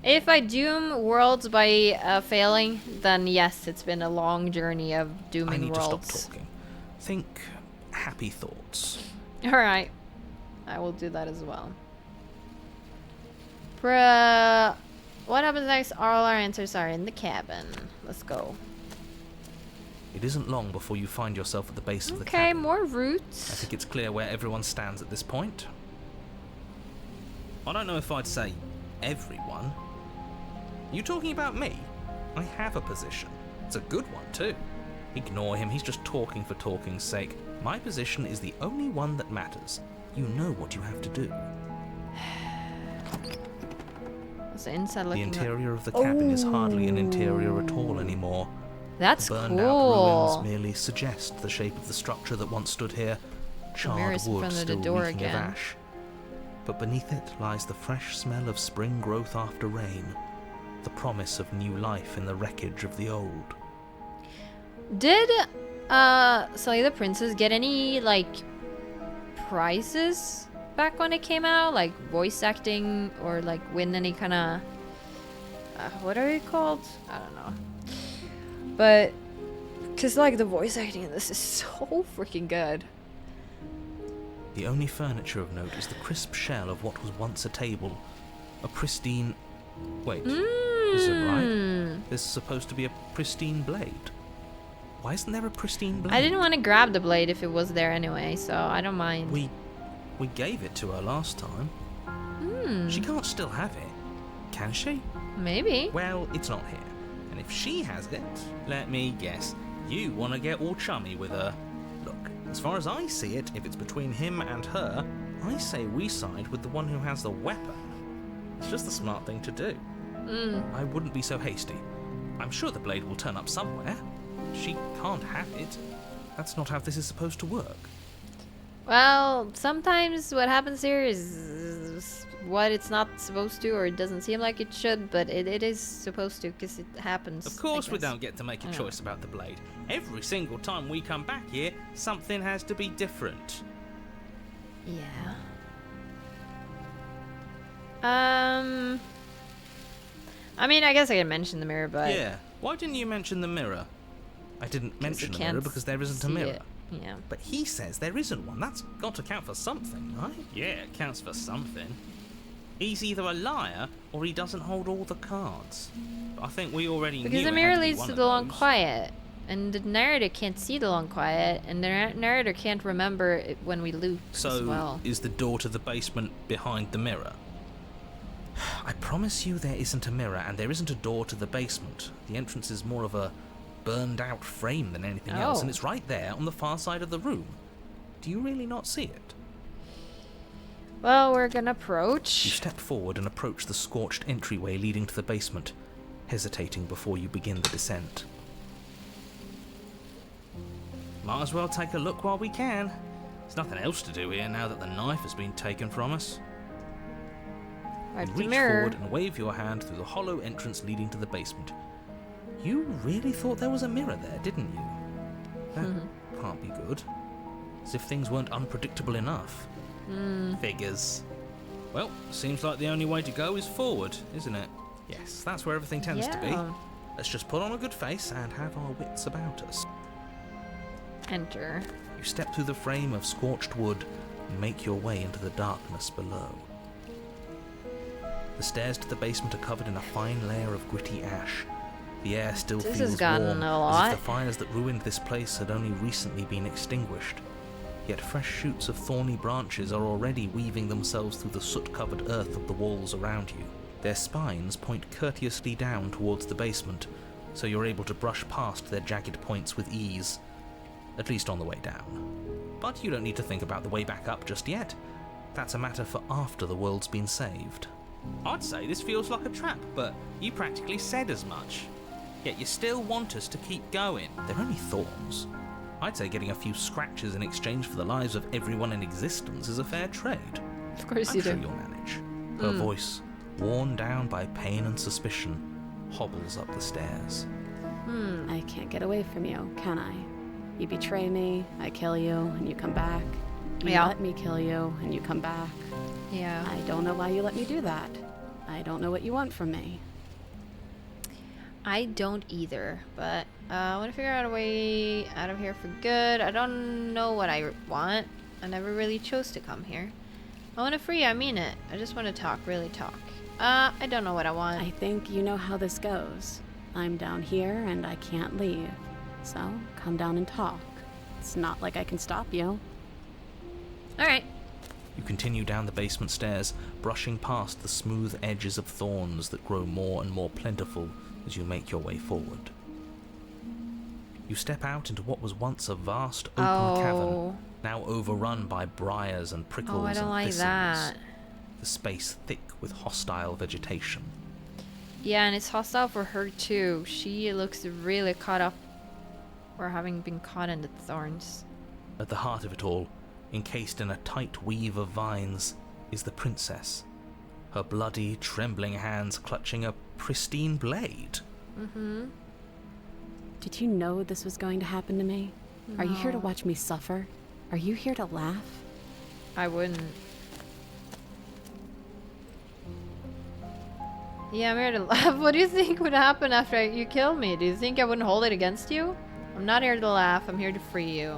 If I doom worlds by failing, then yes, it's been a long journey of dooming I need worlds. to stop talking. Think happy thoughts. Alright. I will do that as well. Bruh. What happens next? All our answers are in the cabin. let's go. It isn't long before you find yourself at the base of the Okay, cabin. more I roots. think it's clear where everyone stands at this point. I don't know if I'd say everyone. You talking about me? I have a position. It's a good one too. Ignore him, he's just talking for talking's sake. My position is the only one that matters. You know what you have to do. What's the inside The looking like? interior of the cabin is hardly an interior at all anymore. That's Burned out cool. ruins merely suggest the shape of the structure that once stood here. Charred mirror's in wood front of the still door reeking of again. ash. But beneath it lies the fresh smell of spring growth after rain. The promise of new life in the wreckage of the old. Did Sully the Princess get any like prizes back when it came out, like voice acting, or like win any kind of what are they called? I don't know. But because like the voice acting in this is so freaking good. The only furniture of note is the crisp shell of what was once a table. A pristine... Wait, is it right? There's supposed to be a pristine blade. Why isn't there a pristine blade? I didn't want to grab the blade if it was there anyway, so I don't mind. We gave it to her last time. She can't still have it, can she? Maybe. Well, it's not here. And if she has it, let me guess, you want to get all chummy with her. Look, as far as I see it, if it's between him and her, I say we side with the one who has the weapon. It's just the smart thing to do. I wouldn't be so hasty. I'm sure the blade will turn up somewhere. She can't have it. That's not how this is supposed to work. Well, sometimes what happens here is what it's not supposed to, or it doesn't seem like it should, but it is supposed to, because it happens. Of course I we guess. don't get to make a I know. choice about the blade. Every single time we come back here, something has to be different. Yeah. I mean, I guess I can mention the mirror, but Yeah. Why didn't you mention the mirror? I didn't 'cause mention you the mirror can't because there isn't a see mirror. it. Yeah. But he says there isn't one. That's got to count for something, right? Yeah, it counts for something. He's either a liar or he doesn't hold all the cards. But I think we already Because knew the it mirror had to be leads one to of the long those. quiet, and the narrator can't see the long quiet, and the narrator can't remember it when we loot as So, well. is the door to the basement behind the mirror? I promise you there isn't a mirror, and there isn't a door to the basement. The entrance is more of a burned-out frame than anything else, Oh. and it's right there on the far side of the room. Do you really not see it? Well, we're gonna You approach. step forward and approach the scorched entryway leading to the basement, hesitating before you begin the descent. Might as well take a look while we can. There's nothing else to do here now that the knife has been taken from us. Right, You the reach mirror. forward and wave your hand through the hollow entrance leading to the basement. You really thought there was a mirror there, didn't you? That can't be good. As if things weren't unpredictable enough. Figures. Well, seems like the only way to go is forward, isn't it? Yes, that's where everything tends to be. Yeah. Let's just put on a good face and have our wits about us. Enter. You step through the frame of scorched wood and make your way into the darkness below. The stairs to the basement are covered in a fine layer of gritty ash. The air still This feels has gotten warm, a as lot. if the fires that ruined this place had only recently been extinguished. Yet fresh shoots of thorny branches are already weaving themselves through the soot-covered earth of the walls around you. Their spines point courteously down towards the basement, so you're able to brush past their jagged points with ease. At least on the way down. But you don't need to think about the way back up just yet. That's a matter for after the world's been saved. I'd say this feels like a trap, but you practically said as much. Yet you still want us to keep going. They're only thorns. I'd say getting a few scratches in exchange for the lives of everyone in existence is a fair trade. Of course I'm you sure do. you'll manage. Her voice, worn down by pain and suspicion, hobbles up the stairs. I can't get away from you, can I? You betray me, I kill you, and you come back. You Yeah. let me kill you, and you come back. Yeah. I don't know why you let me do that. I don't know what you want from me. I don't either, but I want to figure out a way out of here for good. I don't know what I want. I never really chose to come here. I want to free, I mean it. I just want to talk, really talk. I don't know what I want. I think you know how this goes. I'm down here and I can't leave. So come down and talk. It's not like I can stop you. Alright. You continue down the basement stairs, brushing past the smooth edges of thorns that grow more and more plentiful as you make your way forward. You step out into what was once a vast open cavern, now overrun by briars and prickles Oh, I don't and like thistles. that. The space thick with hostile vegetation. Yeah, and it's hostile for her too. She looks really caught up, or having been caught in the thorns. At the heart of it all, encased in a tight weave of vines, is the princess. Her bloody, trembling hands clutching a pristine blade. Did you know this was going to happen to me? Are you here to watch me suffer? Are you here to laugh? I wouldn't. Yeah, I'm here to laugh. What do you think would happen after you kill me? Do you think I wouldn't hold it against you? I'm not here to laugh. I'm here to free you.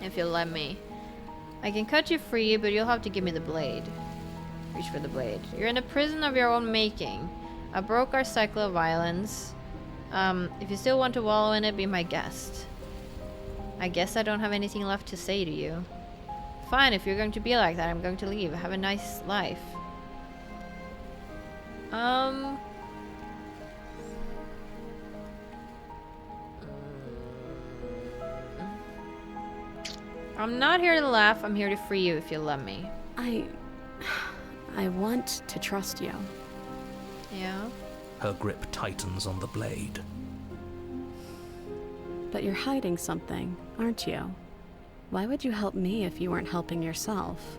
If you'll let me. I can cut you free, but you'll have to give me the blade. Reach for the blade. You're in a prison of your own making. I broke our cycle of violence. If you still want to wallow in it, be my guest. I guess I don't have anything left to say to you. Fine, if you're going to be like that, I'm going to leave. Have a nice life. I'm not here to laugh. I'm here to free you if you'll let me. I want to trust you. Yeah? Her grip tightens on the blade. But you're hiding something, aren't you? Why would you help me if you weren't helping yourself?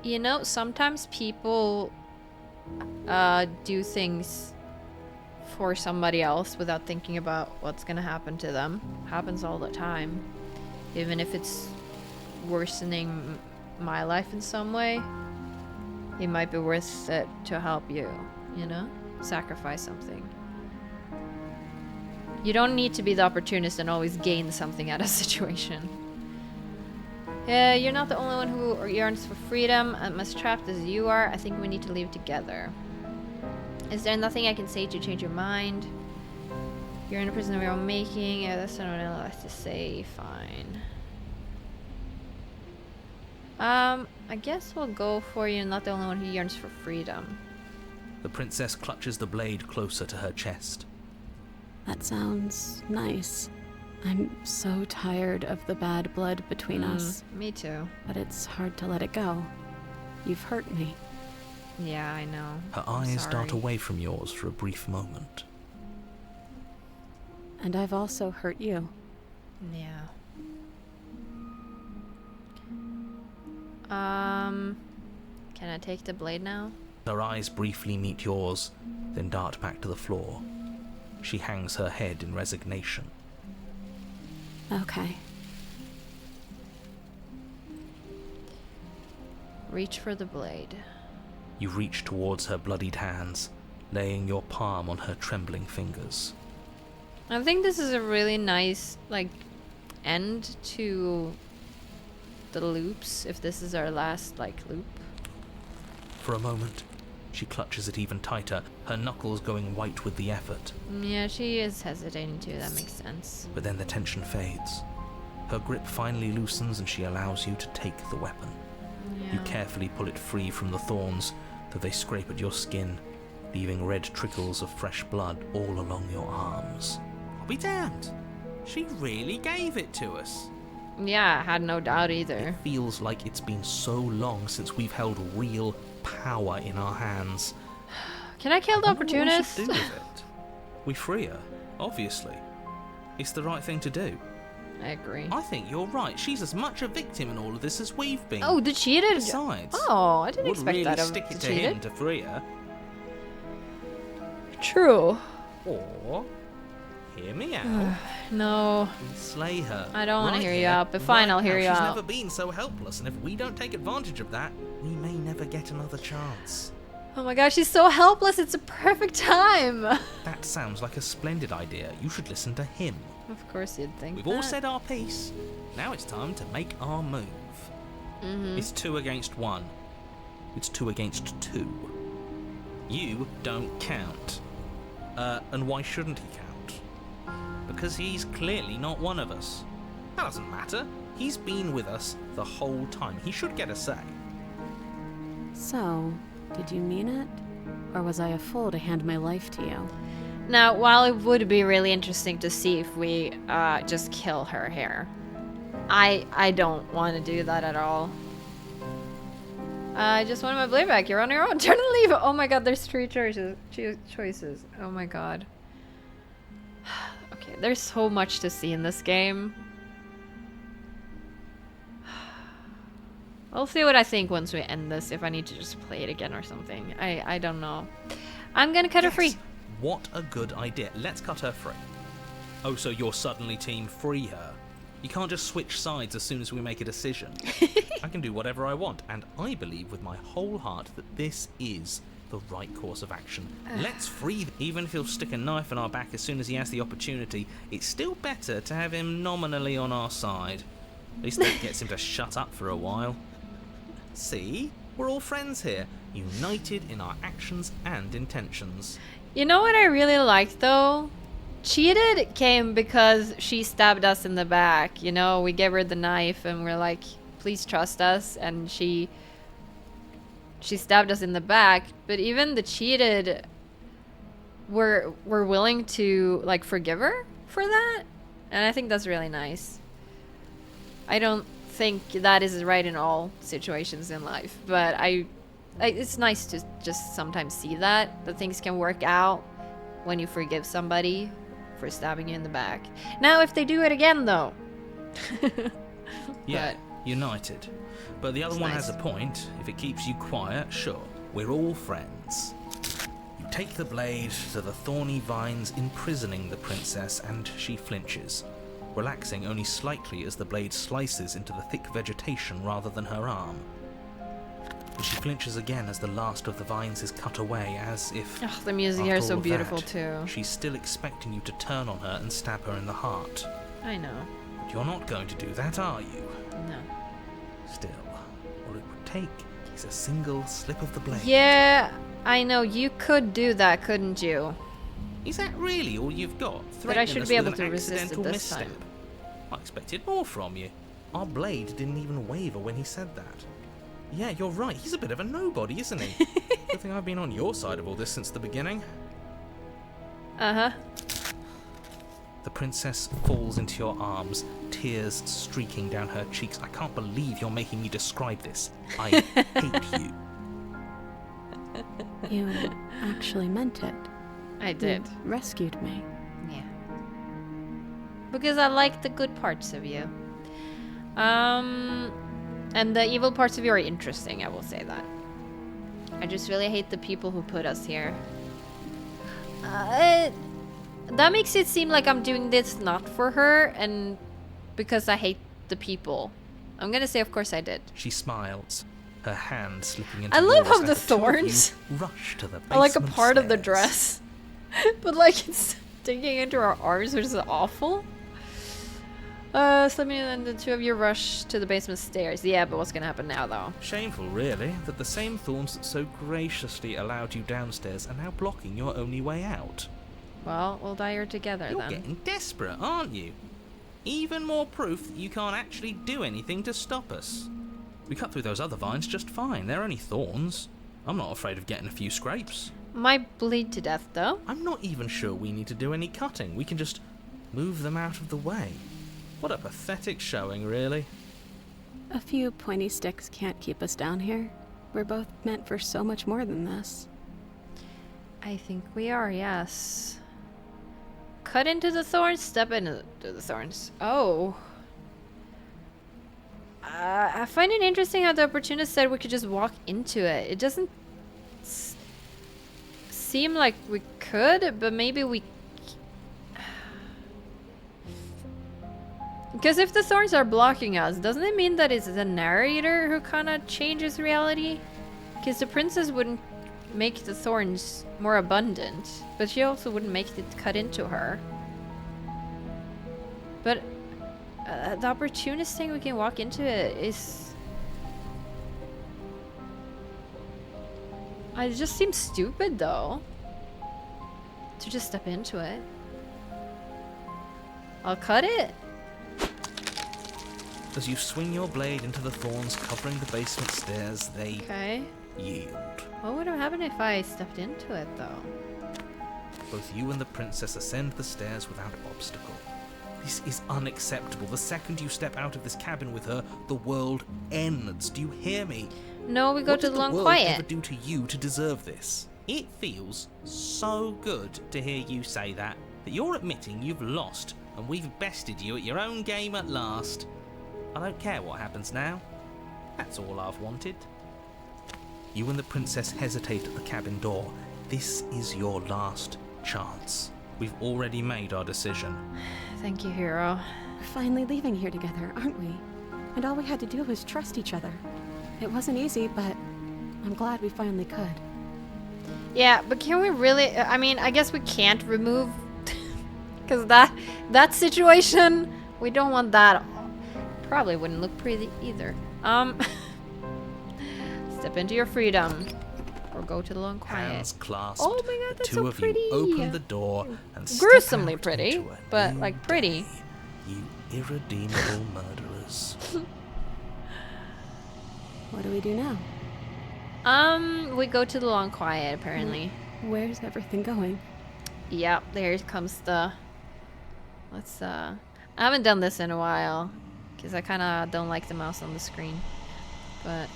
You know, sometimes people do things for somebody else without thinking about what's gonna happen to them. Happens all the time. Even if it's worsening my life in some way, it might be worth it to help you, you know? Sacrifice something. You don't need to be the opportunist and always gain something out of a situation. Yeah, you're not the only one who yearns for freedom. I'm as trapped as you are. I think we need to leave together. Is there nothing I can say to change your mind? You're in a prison of your own making. Yeah, that's not what I like to say. Fine. I guess we'll go for you, not the only one who yearns for freedom. The princess clutches the blade closer to her chest. That sounds nice. I'm so tired of the bad blood between us, Me too. but it's hard to let it go. You've hurt me. Yeah, I know. Her I'm eyes dart sorry. away from yours for a brief moment. And I've also hurt you. Yeah. Can I take the blade now? Her eyes briefly meet yours, then dart back to the floor. She hangs her head in resignation. Okay. Reach for the blade. You reach towards her bloodied hands, laying your palm on her trembling fingers. I think this is a really nice, like, end to the loops, if this is our last, like, loop. For a moment, she clutches it even tighter, her knuckles going white with the effort. Yeah, she is hesitating too, that makes sense. But then the tension fades. Her grip finally loosens and she allows you to take the weapon. You Yeah. carefully pull it free from the thorns, though they scrape at your skin, leaving red trickles of fresh blood all along your arms. I'll be damned. She really gave it to us. Yeah, I had no doubt either. It feels like it's been so long since we've held real power in our hands. Can I kill the I wonder what we should opportunist? do with it. We free her, obviously. It's the right thing to do. I agree. I think you're right. She's as much a victim in all of this as we've been. Oh, the cheated? Besides, Oh, I didn't would expect really that of stick the it to him cheated. to free her. True. Or hear me out. No, and slay her. I don't wanna Right hear you here, out, but fine, right I'll hear now. you She's out. never been so helpless, and if we don't take advantage of that, we may never get another chance. oh my gosh, she's so helpless. It's a perfect time. That sounds like a splendid idea. You should listen to him. Of course you'd think We've all that. said our piece. Now it's time to make our move. It's 2 against 1. It's 2 against 2. You don't count. And why shouldn't he count? Because he's clearly not one of us. That doesn't matter. He's been with us the whole time. He should get a say. So, did you mean it? Or was I a fool to hand my life to you? Now, while it would be really interesting to see if we just kill her here, I don't want to do that at all. I just wanted my blade back. You're on your own. Turn and leave. Oh my god, there's 3 choices. Oh my god. Okay, there's so much to see in this game. I'll see what I think once we end this, if I need to just play it again or something. I don't know. I'm gonna cut her free. What a good idea. Let's cut her free. Oh, so you're suddenly team free her. You can't just switch sides as soon as we make a decision. I can do whatever I want, and I believe with my whole heart that this is the right course of action. Let's free. Even if he'll stick a knife in our back as soon as he has the opportunity, it's still better to have him nominally on our side. At least that gets him to shut up for a while. See? We're all friends here, united in our actions and intentions. You know what I really liked though? Cheated came because she stabbed us in the back. You know, we gave her the knife and we're like, please trust us, and she stabbed us in the back. But even the cheated were willing to like forgive her for that, and I think that's really nice. I don't think that is right in all situations in life, but it's nice to just sometimes see that things can work out when you forgive somebody for stabbing you in the back. Now if they do it again though. Yeah, united. But the other one has a point. If it keeps you quiet, sure, we're all friends. You take the blade to the thorny vines imprisoning the princess, and she flinches, relaxing only slightly as the blade slices into the thick vegetation rather than her arm. And she flinches again as the last of the vines is cut away, as if... Oh, the music here is so beautiful too. She's still expecting you to turn on her and stab her in the heart. I know. But you're not going to do that, are you? No. Still, all it would take is a single slip of the blade. Yeah, I know. You could do that, couldn't you? Is that really all you've got? But I should be able to resist resist it this time. I expected more from you. Our blade didn't even waver when he said that. Yeah, you're right. He's a bit of a nobody, isn't he? Good thing I've been on your side of all this since the beginning. Uh-huh. The princess falls into your arms, tears streaking down her cheeks. I can't believe you're making me describe this. I hate you. You actually meant it. I did. You rescued me. Yeah. Because I like the good parts of you. And the evil parts of you are interesting, I will say that. I just really hate the people who put us here. That makes it seem like I'm doing this not for her, and because I hate the people. I'm gonna say, of course I did. She smiles, her hand slipping into I love yours how the as two of you thorns rush to the are like a basement part of the stairs. dress. But like it's digging into our arms, which is awful. Slipping and the two of you rush to the basement stairs. Yeah, but what's gonna happen now though? Shameful, really, that the same thorns that so graciously allowed you downstairs are now blocking your only way out. Well, we'll die here together You're then. getting desperate, aren't you? Even more proof that you can't actually do anything to stop us. We cut through those other vines just fine. They're only thorns. I'm not afraid of getting a few scrapes. Might bleed to death though. I'm not even sure we need to do any cutting. We can just move them out of the way. What a pathetic showing, really. A few pointy sticks can't keep us down here. We're both meant for so much more than this. I think we are, yes. Cut into the thorns, step into the thorns. Oh. I find it interesting how the opportunist said we could just walk into it. It doesn't seem like we could, but maybe we... Because if the thorns are blocking us, doesn't it mean that it's the narrator who kind of changes reality? Because the princess wouldn't make the thorns more abundant, but she also wouldn't make it cut into her. But the opportunist thing, we can walk into it is... It just seems stupid though. to just step into it. I'll cut it. As you swing your blade into the thorns covering the basement stairs, they Okay. yield. What would have happened if I stepped into it, though? Both you and the princess ascend the stairs without obstacle. This is unacceptable. The second you step out of this cabin with her, the world ends. Do you hear me? No, we go What to did the long world quiet. ever do to you to deserve this? It feels so good to hear you say that you're admitting you've lost and we've bested you at your own game at last. I don't care what happens now. That's all I've wanted. You and the princess hesitate at the cabin door. This is your last chance. We've already made our decision. Thank you, hero. We're finally leaving here together, aren't we? And all we had to do was trust each other. It wasn't easy, but I'm glad we finally could. Yeah, but can we really? I mean, I guess we can't remove, because that situation, we don't want that. Probably wouldn't look pretty either. Step into your freedom, or go to the long quiet. Hands clasped, Oh my God, the that's two so of pretty. you open the door and step Gruesomely out pretty, into a but new like pretty. day. You irredeemable murderers. What do we do now? We go to the long quiet, apparently. Where's everything going? Yep, there comes the... Let's, I haven't done this in a while, because I kind of don't like the mouse on the screen. But...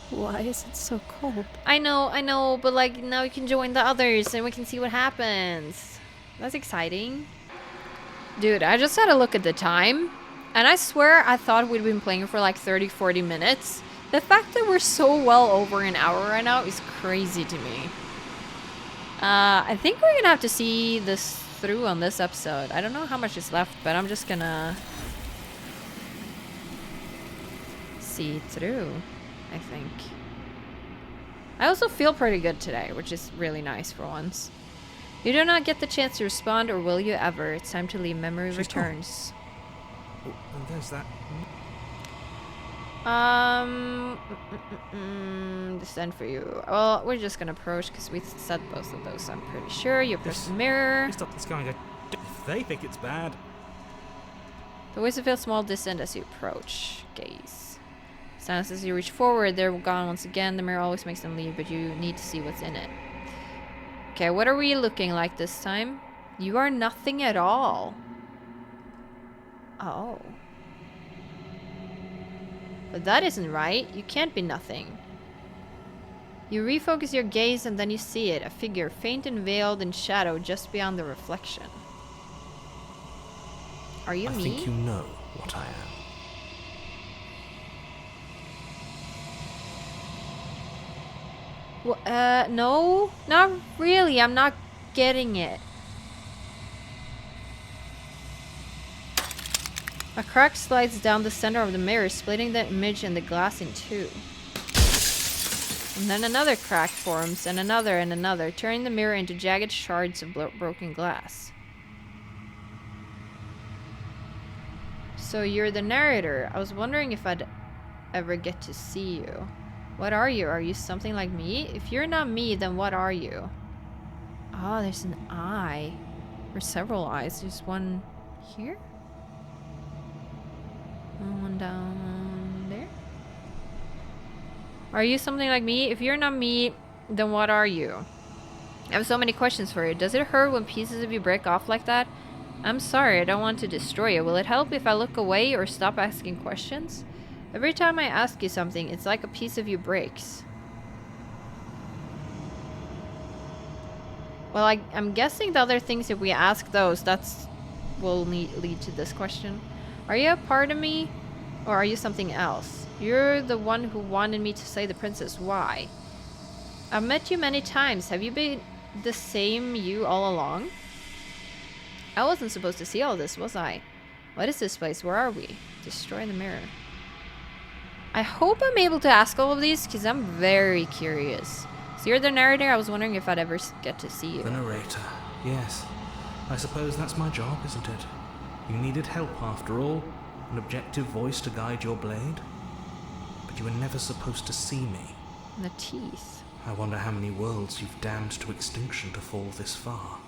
Why is it so cold? I know, but like, now you can join the others, and we can see what happens. That's exciting. Dude, I just had a look at the time, and I swear I thought we'd been playing for like 30-40 minutes. The fact that we're so well over an hour right now is crazy to me. I think we're gonna have to see this through on this episode. I don't know how much is left, but I'm just gonna see it through, I think. I also feel pretty good today, which is really nice for once. You do not get the chance to respond, or will you ever? It's time to leave. Memory She's returns. Oh, there's that. Descend for you. Well, we're just gonna approach because we said both of those, I'm pretty sure. You press the mirror. Stop this going. If they think it's bad. The voices feel small descend as you approach. Gaze. Silence as you reach forward, they're gone once again. The mirror always makes them leave, but you need to see what's in it. Okay, what are we looking like this time? You are nothing at all. Oh. But that isn't right. You can't be nothing. You refocus your gaze and then you see it. A figure, faint and veiled in shadow just beyond the reflection. Are you I me? think you know what I am. Well, no, not really. I'm not getting it. A crack slides down the center of the mirror, splitting the image and the glass in two. And then another crack forms, and another, turning the mirror into jagged shards of broken glass. So you're the narrator. I was wondering if I'd ever get to see you. What are you? Are you something like me? If you're not me, then what are you? Oh, there's an eye. Or several eyes. There's one here? One down there? Are you something like me? If you're not me, then what are you? I have so many questions for you. Does it hurt when pieces of you break off like that? I'm sorry, I don't want to destroy you. Will it help if I look away or stop asking questions? Every time I ask you something, it's like a piece of you breaks. Well, I'm guessing the other things, if we ask those, will lead to this question. Are you a part of me, or are you something else? You're the one who wanted me to say the princess. Why? I've met you many times. Have you been the same you all along? I wasn't supposed to see all this, was I? What is this place? Where are we? Destroy the mirror. I hope I'm able to ask all of these, because I'm very curious. So you're the narrator? I was wondering if I'd ever get to see you. The narrator. Yes. I suppose that's my job, isn't it? You needed help after all. An objective voice to guide your blade. But you were never supposed to see me. The teeth. I wonder how many worlds you've damned to extinction to fall this far.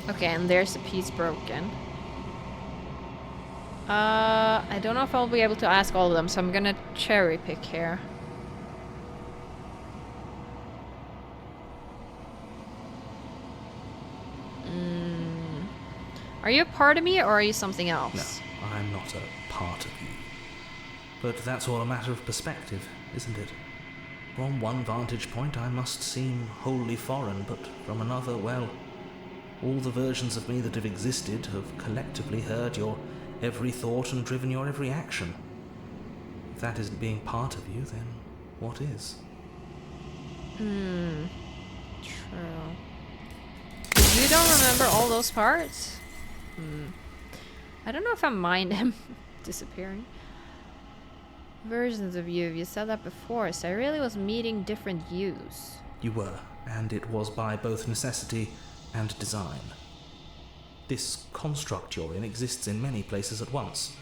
Okay, and there's a piece broken. I don't know if I'll be able to ask all of them, so I'm gonna cherry pick here. Are you a part of me, or are you something else? No, I'm not a part of you. But that's all a matter of perspective, isn't it? From one vantage point I must seem wholly foreign, but from another, well, all the versions of me that have existed have collectively heard your every thought and driven your every action. If that isn't being part of you, then what is? True. You don't remember all those parts? I don't know if I mind him disappearing. Versions of you said that before, so I really was meeting different yous. You were, and it was by both necessity and design. This construct you're in exists in many places at once.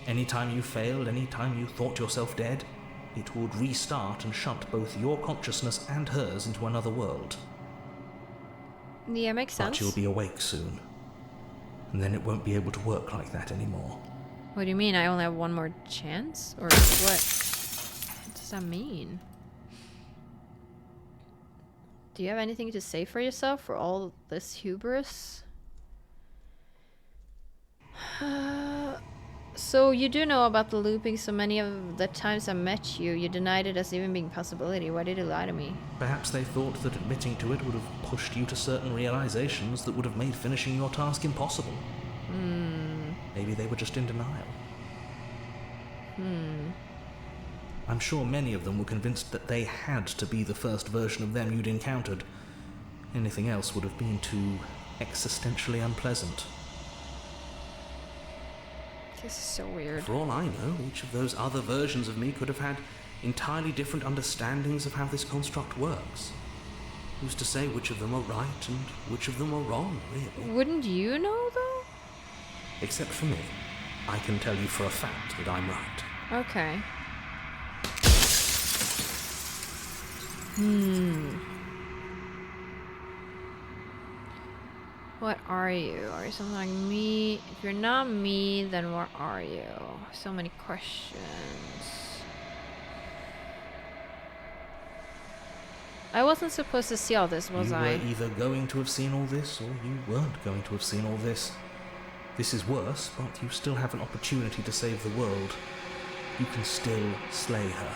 Anytime you failed, anytime you thought yourself dead, it would restart and shunt both your consciousness and hers into another world. Yeah, makes sense. But you'll be awake soon. And then it won't be able to work like that anymore. What do you mean? I only have one more chance? Or what? What does that mean? Do you have anything to say for yourself for all this hubris? So you do know about the looping. So many of the times I met you, you denied it as even being a possibility. Why did you lie to me? Perhaps they thought that admitting to it would have pushed you to certain realizations that would have made finishing your task impossible. Maybe they were just in denial. I'm sure many of them were convinced that they had to be the first version of them you'd encountered. Anything else would have been too existentially unpleasant. This is so weird. For all I know, each of those other versions of me could have had entirely different understandings of how this construct works. Who's to say which of them are right and which of them are wrong, really? Wouldn't you know, though? Except for me. I can tell you for a fact that I'm right. Okay. What are you? Are you something like me? If you're not me, then what are you? So many questions. I wasn't supposed to see all this, was I? You were either going to have seen all this, or you weren't going to have seen all this. This is worse, but you still have an opportunity to save the world. You can still slay her.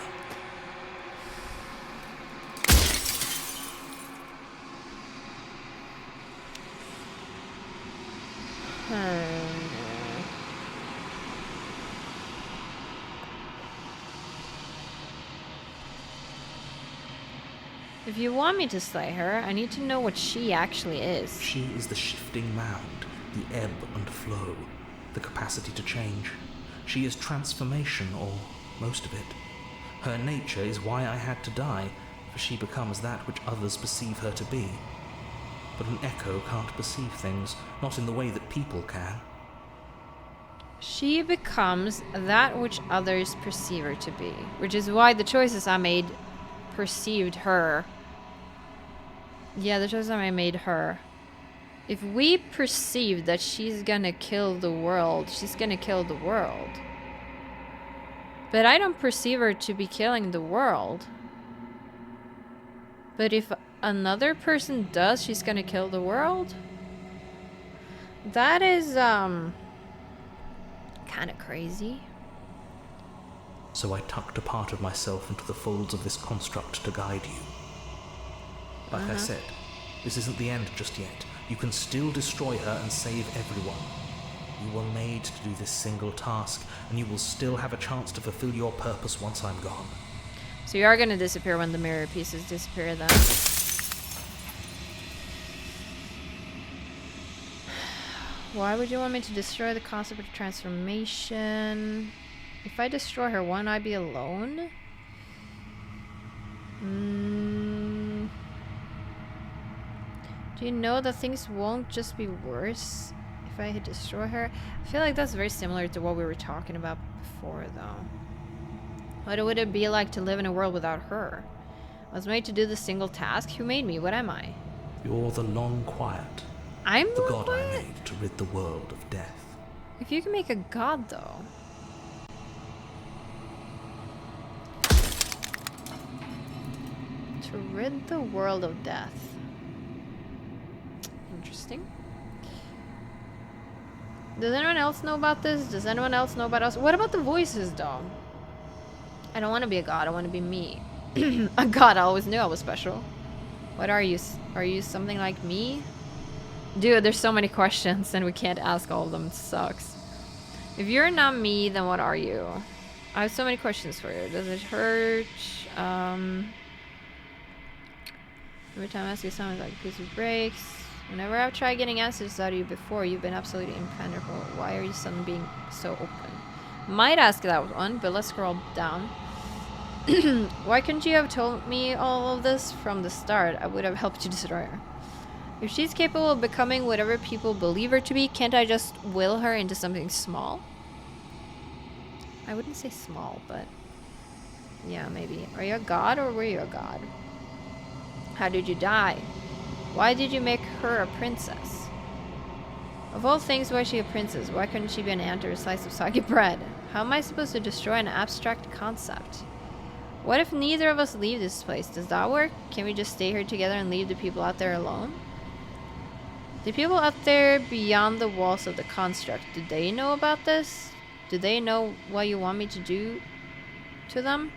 If you want me to slay her, I need to know what she actually is. She is the shifting mound, the ebb and flow, the capacity to change. She is transformation, or most of it. Her nature is why I had to die, for she becomes that which others perceive her to be. But an echo can't perceive things, not in the way that people can. She becomes that which others perceive her to be, which is why the choices I made perceived her. Yeah, the choices I made her. If we perceive that she's gonna kill the world, she's gonna kill the world. But I don't perceive her to be killing the world. But if another person does, she's gonna kill the world? That is, kind of crazy. So I tucked a part of myself into the folds of this construct to guide you. Like I said, this isn't the end just yet. You can still destroy her and save everyone. You were made to do this single task, and you will still have a chance to fulfill your purpose once I'm gone. So you are gonna disappear when the mirror pieces disappear then. Why would you want me to destroy the concept of transformation? If I destroy her, won't I be alone? Do you know that things won't just be worse if if I destroy her? I feel like that's very similar to what we were talking about before, though. What would it be like to live in a world without her? I was made to do this single task. Who made me? What am I? You're the Long Quiet, I'm the the god I quiet? made to rid the world of death. If you can make a god, though. To rid the world of death. Interesting. Does anyone else know about this? Does anyone else know about us? What about the voices, though? I don't want to be a god. I want to be me. A god. I always knew I was special. What are you? Are you something like me? Dude, there's so many questions and we can't ask all of them. It sucks. If you're not me, then what are you? I have so many questions for you. Does it hurt? Every time I ask you something, like a piece of breaks. Whenever I've tried getting answers out of you before, you've been absolutely impenetrable. Why are you suddenly being so open? Might ask that one, but let's scroll down. Why couldn't you have told me all of this from the start? I would have helped you destroy her. If she's capable of becoming whatever people believe her to be, can't I just will her into something small? I wouldn't say small, but yeah, maybe. Are you a god or were you a god? How did you die? Why did you make her a princess? Of all things, why is she a princess? Why couldn't she be an ant or a slice of soggy bread? How am I supposed to destroy an abstract concept? What if neither of us leave this place? Does that work? Can we just stay here together and leave the people out there alone? The people out there beyond the walls of the construct, do they know about this? Do they know what you want me to do to them?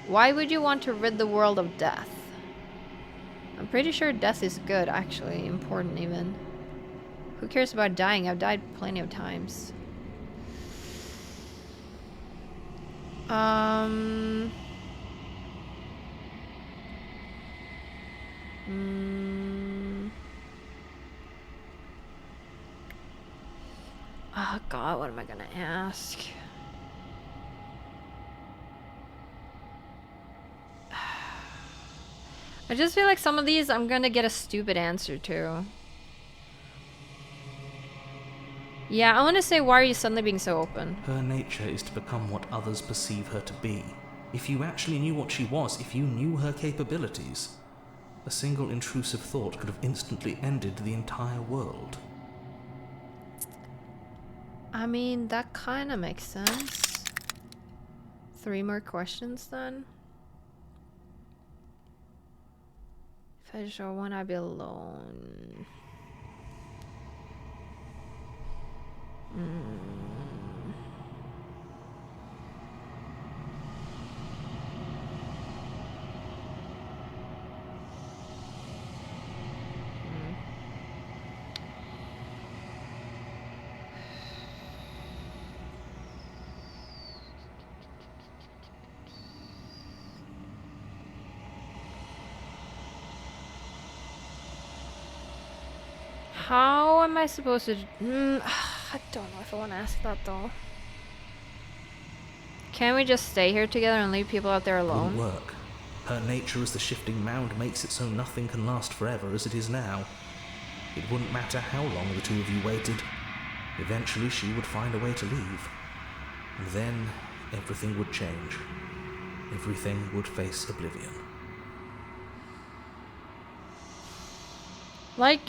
Why would you want to rid the world of death? I'm pretty sure death is good, actually. Important, even. Who cares about dying? I've died plenty of times. Oh god, what am I gonna ask? I just feel like some of these I'm gonna get a stupid answer to. Yeah, I want to say, why are you suddenly being so open? Her nature is to become what others perceive her to be. If you actually knew what she was, if you knew her capabilities, a single intrusive thought could have instantly ended the entire world. I mean, that kind of makes sense. 3 more questions then. If I sure want to be alone. How am I supposed to... I don't know if I want to ask that though. Can we just stay here together and leave people out there alone? Wouldn't work. Her nature as the shifting mound makes it so nothing can last forever as it is now. It wouldn't matter how long the two of you waited. Eventually she would find a way to leave. And then everything would change. Everything would face oblivion. Like,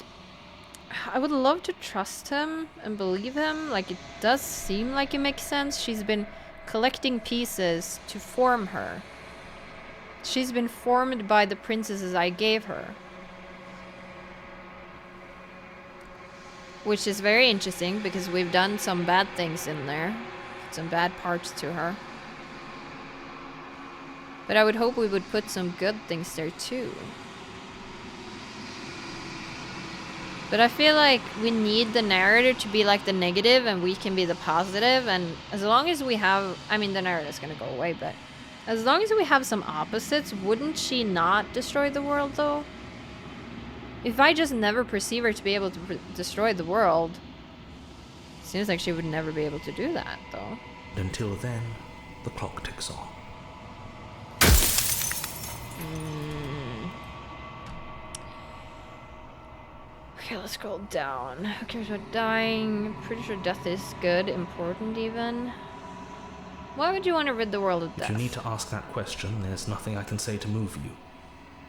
I would love to trust him and believe him. Like, it does seem like it makes sense. She's been collecting pieces to form her. She's been formed by the princesses I gave her. Which is very interesting because we've done some bad things in there. Some bad parts to her. But I would hope we would put some good things there too. But I feel like we need the narrator to be like the negative and we can be the positive. And as long as we have... I mean, the narrator's gonna go away, but... as long as we have some opposites, wouldn't she not destroy the world, though? If I just never perceive her to be able to destroy the world... it seems like she would never be able to do that, though. And until then, the clock ticks on. Okay, let's scroll down. Who cares about dying? Pretty sure death is good, important even. Why would you want to rid the world of If death? you need to ask that question, there's nothing I can say to move you.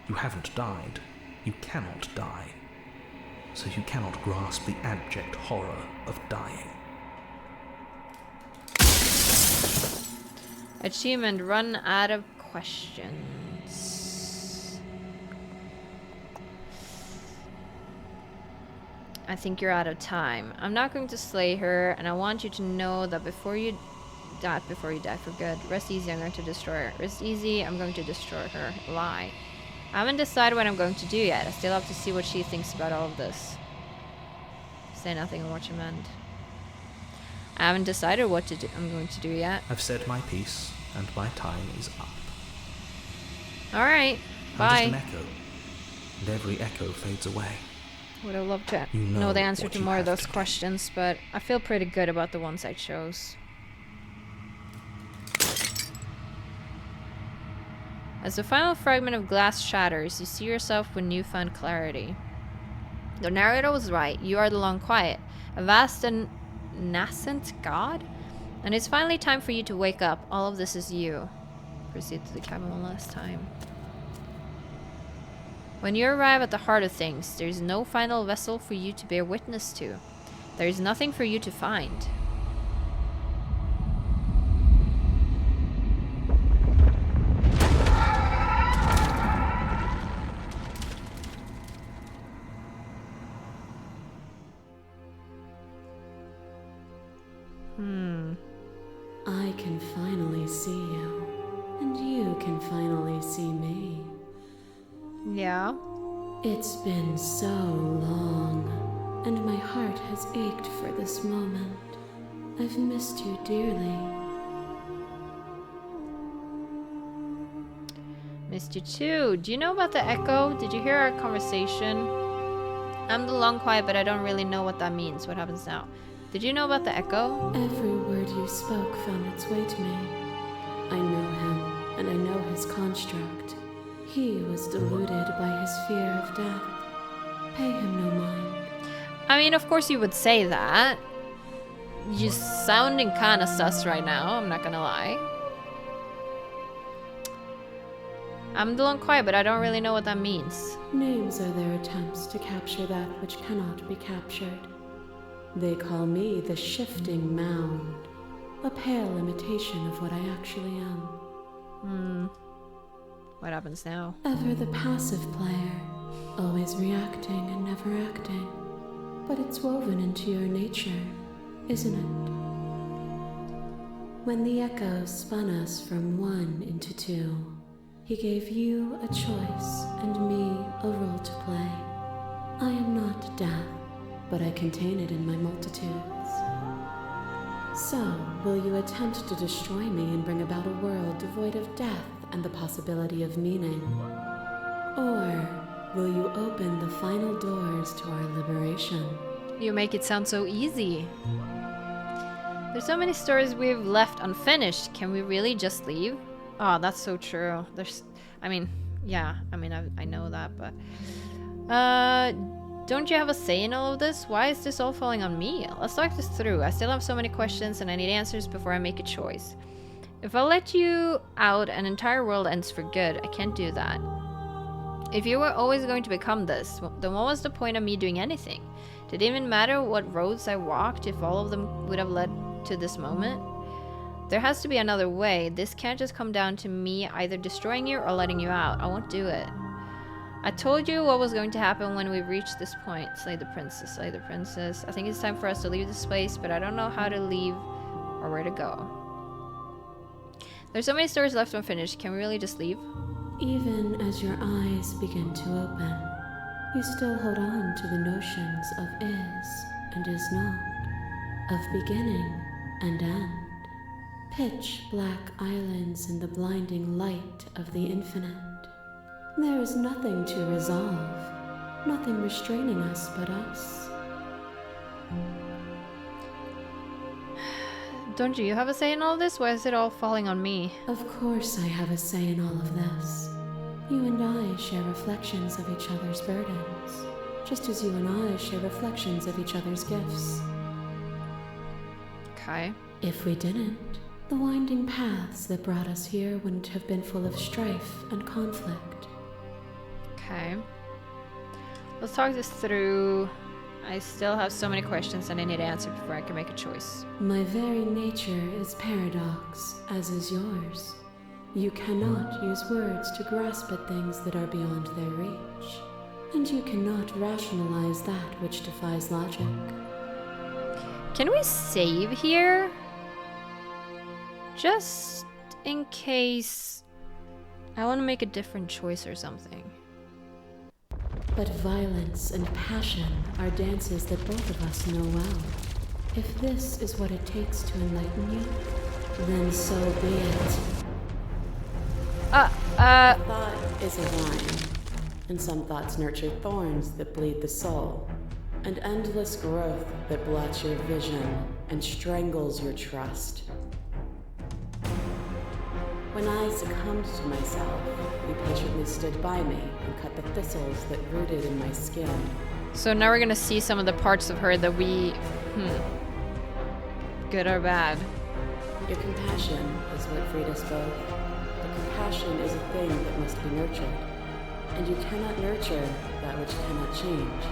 You haven't died. You cannot die. So you cannot grasp the abject horror of dying. Achievement, run out of questions. I think you're out of time. I'm not going to slay her, and I want you to know that before you die for good. Rest easy, I'm going to destroy her. Rest easy, I'm going to destroy her. Lie. I haven't decided what I'm going to do yet. I still have to see what she thinks about all of this. Say nothing and watch him end. I haven't decided what I'm going to do yet. I've said my piece, and my time is up. Alright, I'm bye. just an echo, and every echo fades away. Would have loved to You know the answer what to you more of have those to do. questions, but I feel pretty good about the ones I chose. As the final fragment of glass shatters, you see yourself with newfound clarity. The narrator was right. You are the Long Quiet, a vast and nascent god, and it's finally time for you to wake up. All of this is you. Proceed to the cabin one last time. When you arrive at the heart of things, there is no final vessel for you to bear witness to. There is nothing for you to find. I can finally see you, and you can finally see me. Yeah. It's been so long, and my heart has ached for this moment. I've missed you dearly. Missed you too. Do you know about the echo? Did you hear our conversation? I'm the Long Quiet, but I don't really know what that means. What happens now? Did you know about the echo? Every word you spoke found its way to me. I know him, and I know his construct. He was deluded by his fear of death. Pay him no mind. I mean, of course you would say that. You're sounding kind of sus right now, I'm not gonna lie. I'm the Long Quiet, but I don't really know what that means. Names are their attempts to capture that which cannot be captured. They call me the Shifting Mound, a pale imitation of what I actually am. What happens now? Ever the passive player, always reacting and never acting. But it's woven into your nature, isn't it? When the echo spun us from one into two, he gave you a choice and me a role to play. I am not death, but I contain it in my multitudes. So, will you attempt to destroy me and bring about a world devoid of death and the possibility of meaning? Or will you open the final doors to our liberation? You make it sound so easy. There's so many stories we've left unfinished. Can we really just leave? Oh, that's so true. I know that, but don't you have a say in all of this? Why is this all falling on me? Let's talk this through. I still have so many questions and I need answers before I make a choice. If I let you out, an entire world ends for good. I can't do that. If you were always going to become this, then what was the point of me doing anything? Did it even matter what roads I walked if all of them would have led to this moment? There has to be another way. This can't just come down to me either destroying you or letting you out. I won't do it. I told you what was going to happen when we reached this point. Slay the princess, slay the princess. I think it's time for us to leave this place, but I don't know how to leave or where to go. There's so many stories left unfinished. Can we really just leave? Even as your eyes begin to open, you still hold on to the notions of is and is not, of beginning and end. Pitch black islands in the blinding light of the infinite. There is nothing to resolve, nothing restraining us but us. Don't you have a say in all this? Why is it all falling on me? Of course I have a say in all of this. You and I share reflections of each other's burdens. just as you and I share reflections of each other's gifts. Okay. If we didn't, the winding paths that brought us here wouldn't have been full of strife and conflict. Okay. Let's talk this through. I still have so many questions and I need answers before I can make a choice. My very nature is paradox, as is yours. You cannot use words to grasp at things that are beyond their reach, and you cannot rationalize that which defies logic. Can we save here? Just in case I want to make a different choice or something. But violence and passion are dances that both of us know well. If this is what it takes to enlighten you, then so be it. Thought is a vine, and some thoughts nurture thorns that bleed the soul, and endless growth that blots your vision and strangles your trust. When I succumbed to myself, you patiently stood by me and cut the thistles that rooted in my skin. So now we're gonna see some of the parts of her that we... good or bad. Your compassion is what freed us both. But compassion is a thing that must be nurtured, and you cannot nurture that which cannot change.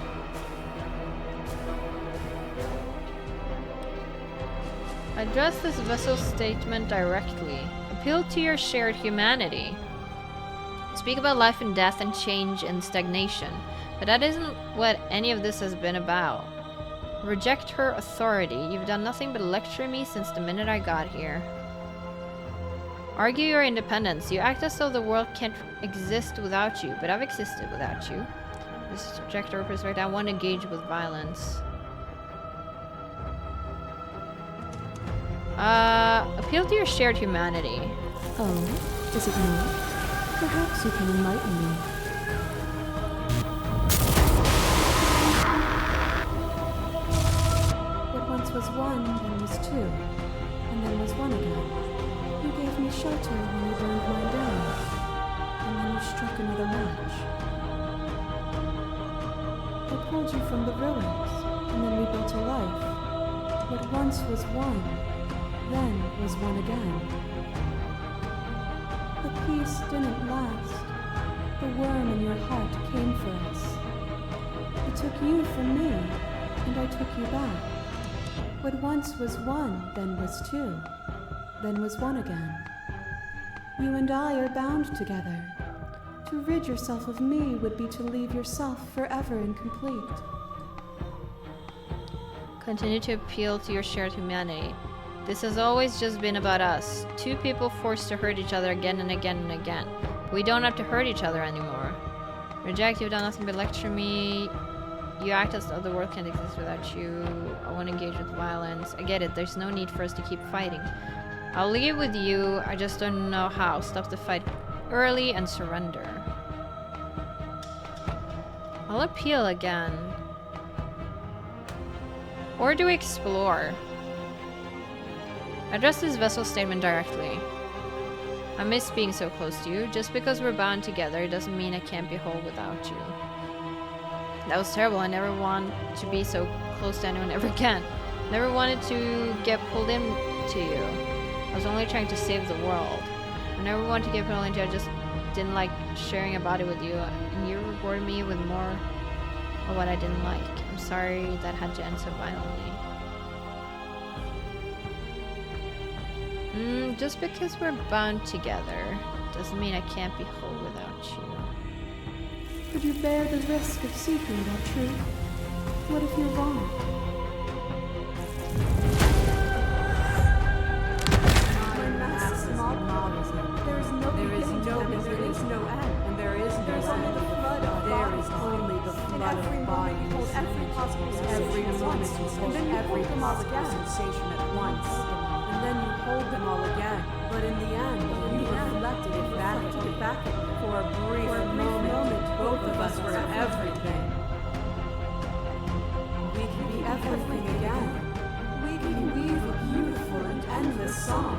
Address this vessel statement directly. Appeal to your shared humanity. Speak about life and death and change and stagnation, but that isn't what any of this has been about. Reject her authority. You've done nothing but lecture me since the minute I got here. Argue your independence. You act as though the world can't exist without you, but I've existed without you. This is reject her perspective. I want to engage with violence. Appeal to your shared humanity. Oh, is it not? Perhaps you can enlighten me. What once was one, then was two, and then was one again. You gave me shelter when you burned mine down, and then you struck another match. I pulled you from the ruins, and then we built a life. What once was one, then was one again. The peace didn't last. The worm in your heart came for us. It took you from me, and I took you back. What once was one, then was two, then was one again. You and I are bound together. To rid yourself of me would be to leave yourself forever incomplete. Continue to appeal to your shared humanity. This has always just been about us. Two people forced to hurt each other again and again and again. We don't have to hurt each other anymore. Reject, you've done nothing but lecture me. You act as though the world can't exist without you. I want to engage with violence. I get it, there's no need for us to keep fighting. I'll leave with you, I just don't know how. Stop the fight early and surrender. I'll appeal again. Or do we explore? Address this vessel statement directly. I miss being so close to you. Just because we're bound together doesn't mean I can't be whole without you. That was terrible. I never want to be so close to anyone ever again. Never wanted to get pulled into you. I was only trying to save the world. I never wanted to get pulled into you. I just didn't like sharing a body with you. And you rewarded me with more of what I didn't like. I'm sorry that had to end so violently. Just because we're bound together doesn't mean I can't be whole without you. Could you bear the risk of seeking that truth? What if you're wrong? There is no beginning, there is no end, and there is no end. There is only the flood of bodies. Every moment you hold every possible sensation at once, and then you hold them all again. But in the end, you reflected it back. For a brief moment, both of us were everything. We can be everything again. We can weave a beautiful and endless song.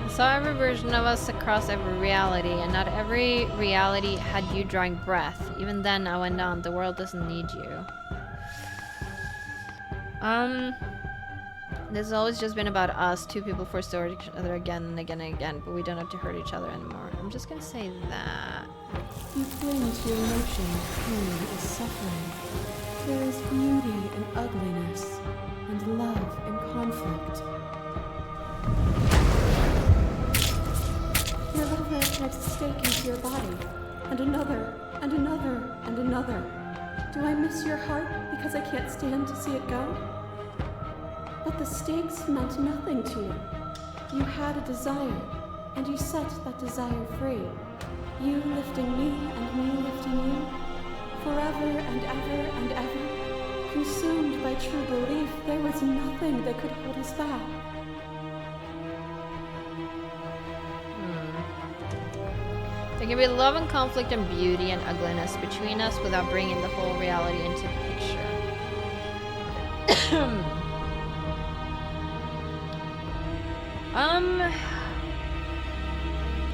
The saw every version of us across every reality, and not every reality had you drawing breath. Even then, I went on. The world doesn't need you. This has always just been about us, two people forced to hurt each other again and again and again, but we don't have to hurt each other anymore. I'm just gonna say that. You cling to your emotion. Pain is suffering. There is beauty in ugliness, and love in conflict. Your lover drives a stake into your body, and another, and another, and another. Do I miss your heart because I can't stand to see it go? But the stakes meant nothing to you. You had a desire, and you set that desire free. You lifting me and me lifting you. Forever and ever and ever. Consumed by true belief, there was nothing that could hold us back. There can be love and conflict and beauty and ugliness between us without bringing the whole reality into the picture.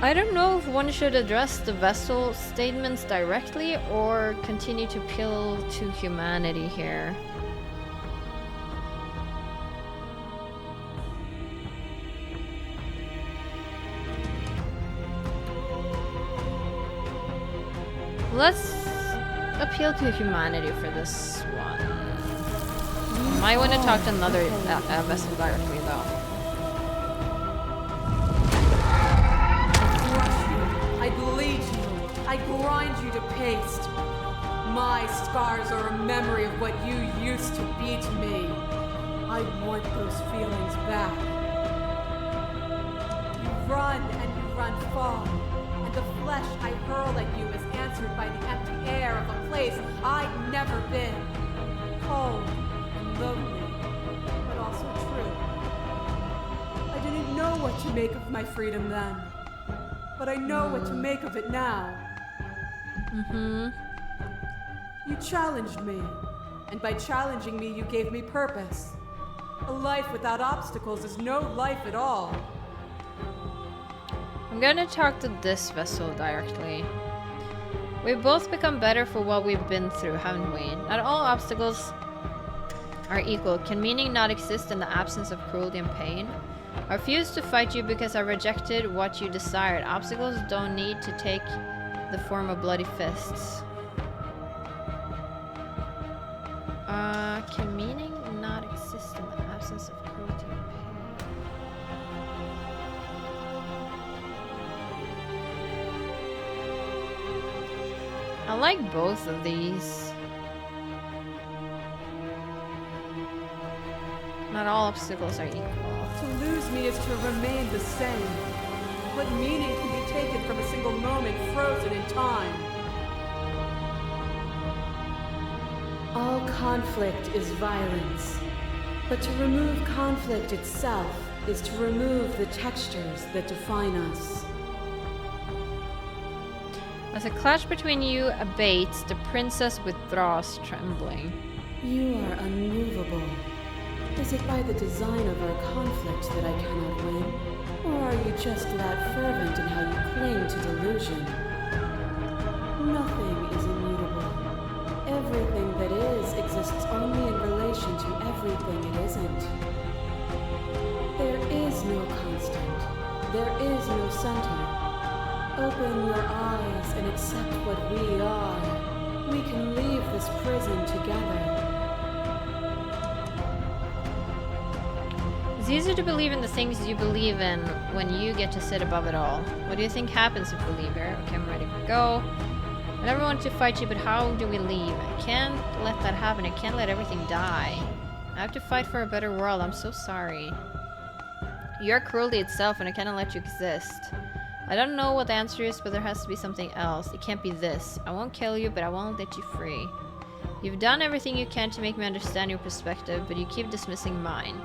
I don't know if one should address the vessel statements directly or continue to appeal to humanity here. Let's appeal to humanity for this one. Might want to talk to another vessel directly though. I bleed you. I grind you to paste. My scars are a memory of what you used to be to me. I want those feelings back. You run and you run far. And the flesh I hurl at you is answered by the empty air of a place I'd never been. Cold and lonely, but also true. I didn't know what to make of my freedom then. But I know what to make of it now. You challenged me, and by challenging me, you gave me purpose. A life without obstacles is no life at all. I'm gonna talk to this vessel directly. We've both become better for what we've been through, haven't we? Not all obstacles are equal. Can meaning not exist in the absence of cruelty and pain? I refuse to fight you because I rejected what you desired. Obstacles don't need to take the form of bloody fists. Can meaning not exist in the absence of cruelty and pain? I like both of these. Not all obstacles are equal. To lose me is to remain the same. What meaning can be taken from a single moment frozen in time? All conflict is violence. But to remove conflict itself is to remove the textures that define us. As a clash between you abates, the princess withdraws, trembling. You are unmovable. Is it by the design of our conflict that I cannot win? Or are you just that fervent in how you cling to delusion? Nothing is immutable. Everything that is exists only in relation to everything it isn't. There is no constant. There is no center. Open your eyes and accept what we are. We can leave this prison together. It's easier to believe in the things you believe in when you get to sit above it all. What do you think happens if we leave here? Okay, I'm ready to go. I never wanted to fight you, but how do we leave? I can't let that happen. I can't let everything die. I have to fight for a better world. I'm so sorry. You're cruelty itself, and I cannot let you exist. I don't know what the answer is, but there has to be something else. It can't be this. I won't kill you, but I won't let you free. You've done everything you can to make me understand your perspective, but you keep dismissing mine.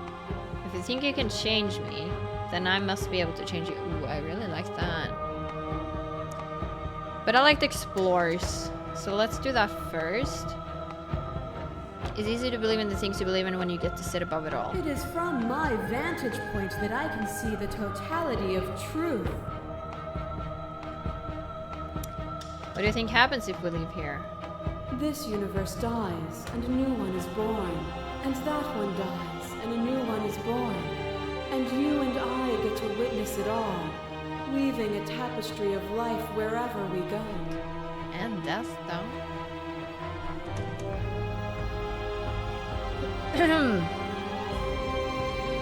If you think you can change me, then I must be able to change you. Ooh, I really like that. But I like the explorers, so let's do that first. It's easy to believe in the things you believe in when you get to sit above it all. It is from my vantage point that I can see the totality of truth. What do you think happens if we leave here? This universe dies, and a new one is born. And that one dies, and a new one is born. And you and I get to witness it all, weaving a tapestry of life wherever we go. And death, though.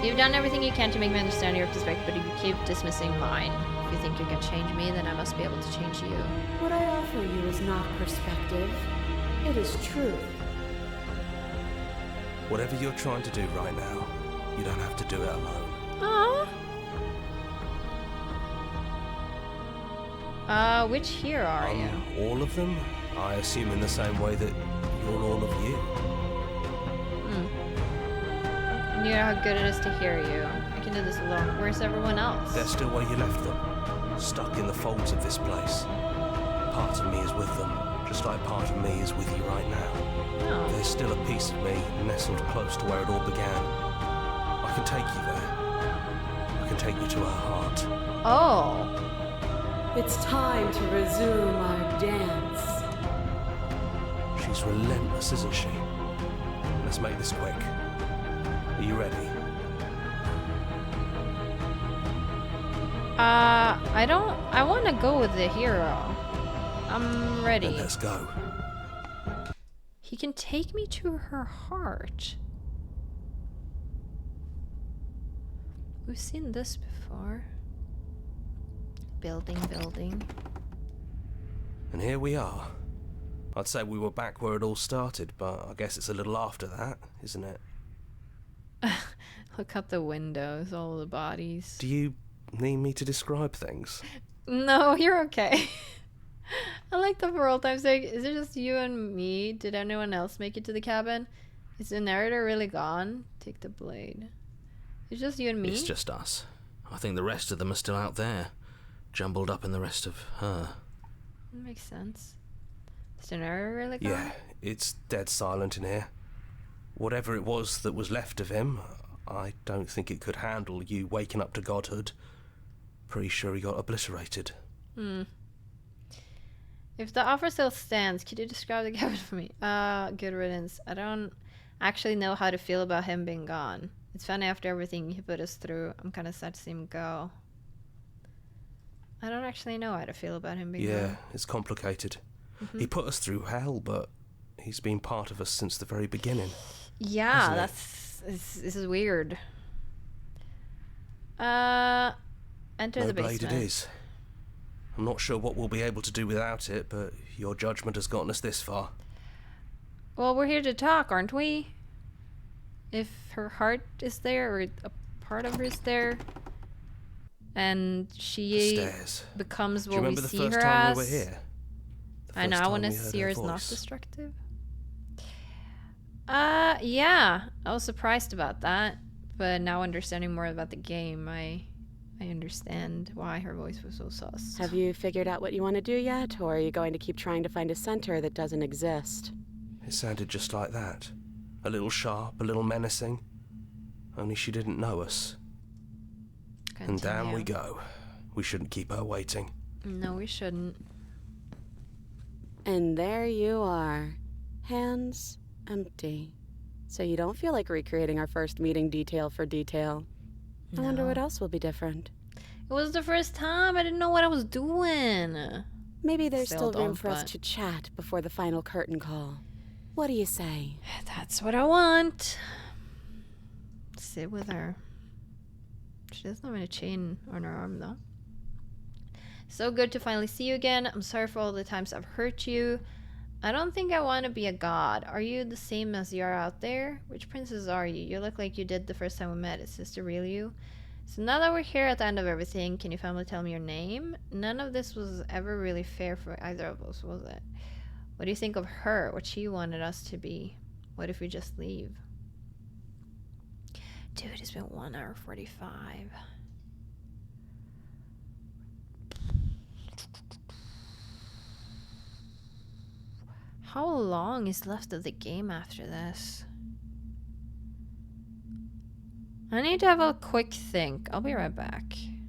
You've done everything you can to make me understand your perspective, but you keep dismissing mine. If you think you can change me, then I must be able to change you. What I offer you is not perspective. It is truth. Whatever you're trying to do right now, you don't have to do it alone. Aww. Which hero are you? All of them? I assume in the same way that you're all of you. You know how good it is to hear you. I can do this alone. Where's everyone else? They're still where you left them, stuck in the folds of this place. Part of me is with them, just like part of me is with you right now. Oh. There's still a piece of me nestled close to where it all began. I can take you there. I can take you to her heart. Oh. It's time to resume our dance. She's relentless, isn't she? Let's make this quick. Are you ready? I want to go with the hero. I'm ready. Then let's go. He can take me to her heart. We've seen this before. Building. And here we are. I'd say we were back where it all started, but I guess it's a little after that, isn't it? Look out the windows, all the bodies. Do you need me to describe things? No, you're okay. I like the world times like, is it just you and me? Did anyone else make it to the cabin? Is the narrator really gone? Take the blade. It's just you and me? It's just us. I think the rest of them are still out there, jumbled up in the rest of her. That makes sense. Is the narrator really gone? Yeah, it's dead silent in here. Whatever it was that was left of him, I don't think it could handle you waking up to godhood. Pretty sure he got obliterated. If the offer still stands, could you describe the cabin for me? Good riddance. I don't actually know how to feel about him being gone. It's funny, after everything he put us through, I'm kind of sad to see him go. I don't actually know how to feel about him being gone. Yeah, it's complicated. He put us through hell, but he's been part of us since the very beginning. Yeah, this is weird. Enter No the blade basement. it is. I'm not sure what we'll be able to do without it, but your judgment has gotten us this far. Well, we're here to talk, aren't we? If her heart is there, or a part of her is there, and she Stairs. becomes Do you what we remember the see first her time as. we were here? The I know, first I want to time we heard see her her as not voice. destructive. Yeah, I was surprised about that, but now understanding more about the game, I understand why her voice was so sus. Have you figured out what you want to do yet, or are you going to keep trying to find a center that doesn't exist? It sounded just like that. A little sharp, a little menacing. Only she didn't know us. And down we go. We shouldn't keep her waiting. No, we shouldn't. And there you are. Hands empty. So you don't feel like recreating our first meeting detail for detail. I wonder what else will be different. It was the first time. I didn't know what I was doing. Maybe there's Still still room don't, for us but- to chat before the final curtain call. What do you say? That's what I want. Sit with her. She doesn't have any chain on her arm, though. So good to finally see you again. I'm sorry for all the times I've hurt you. I don't think I want to be a god. Are you the same as you are out there? Which princess are you? You look like you did the first time we met. Is this the real you? So now that we're here at the end of everything, can you finally tell me your name? None of this was ever really fair for either of us, was it? What do you think of her? What she wanted us to be? What if we just leave? Dude, it's been 1 hour 45. How long is left of the game after this? I need to have a quick think. I'll be right back.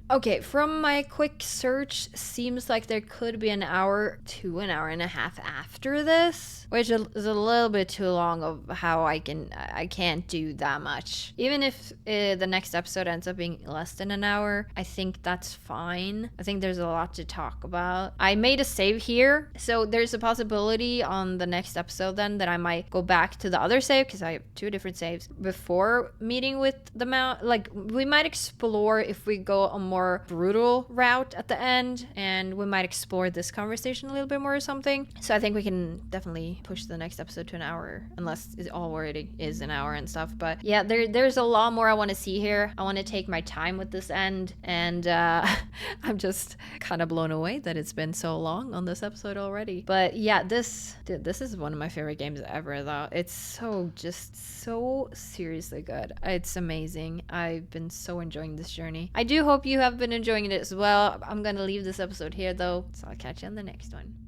Okay, from my quick search, seems like there could be an hour to an hour and a half after this, which is a little bit too long of how I can't do that much. Even if the next episode ends up being less than an hour, I think that's fine. I think there's a lot to talk about. I made a save here, so there's a possibility on the next episode then that I might go back to the other save, because I have 2 different saves, before meeting with the mount. Like, we might explore if we go a more brutal route at the end, and we might explore this conversation a little bit more or something. So I think we can definitely push the next episode to an hour, unless it already is an hour and stuff. But yeah, there's a lot more I want to see here. I want to take my time with this end, and I'm just kind of blown away that it's been so long on this episode already. But yeah, this is one of my favorite games ever, though. It's so seriously good. It's amazing. I've been so enjoying this journey. I do hope you have been enjoying it as well. I'm gonna leave this episode here though, so I'll catch you on the next one.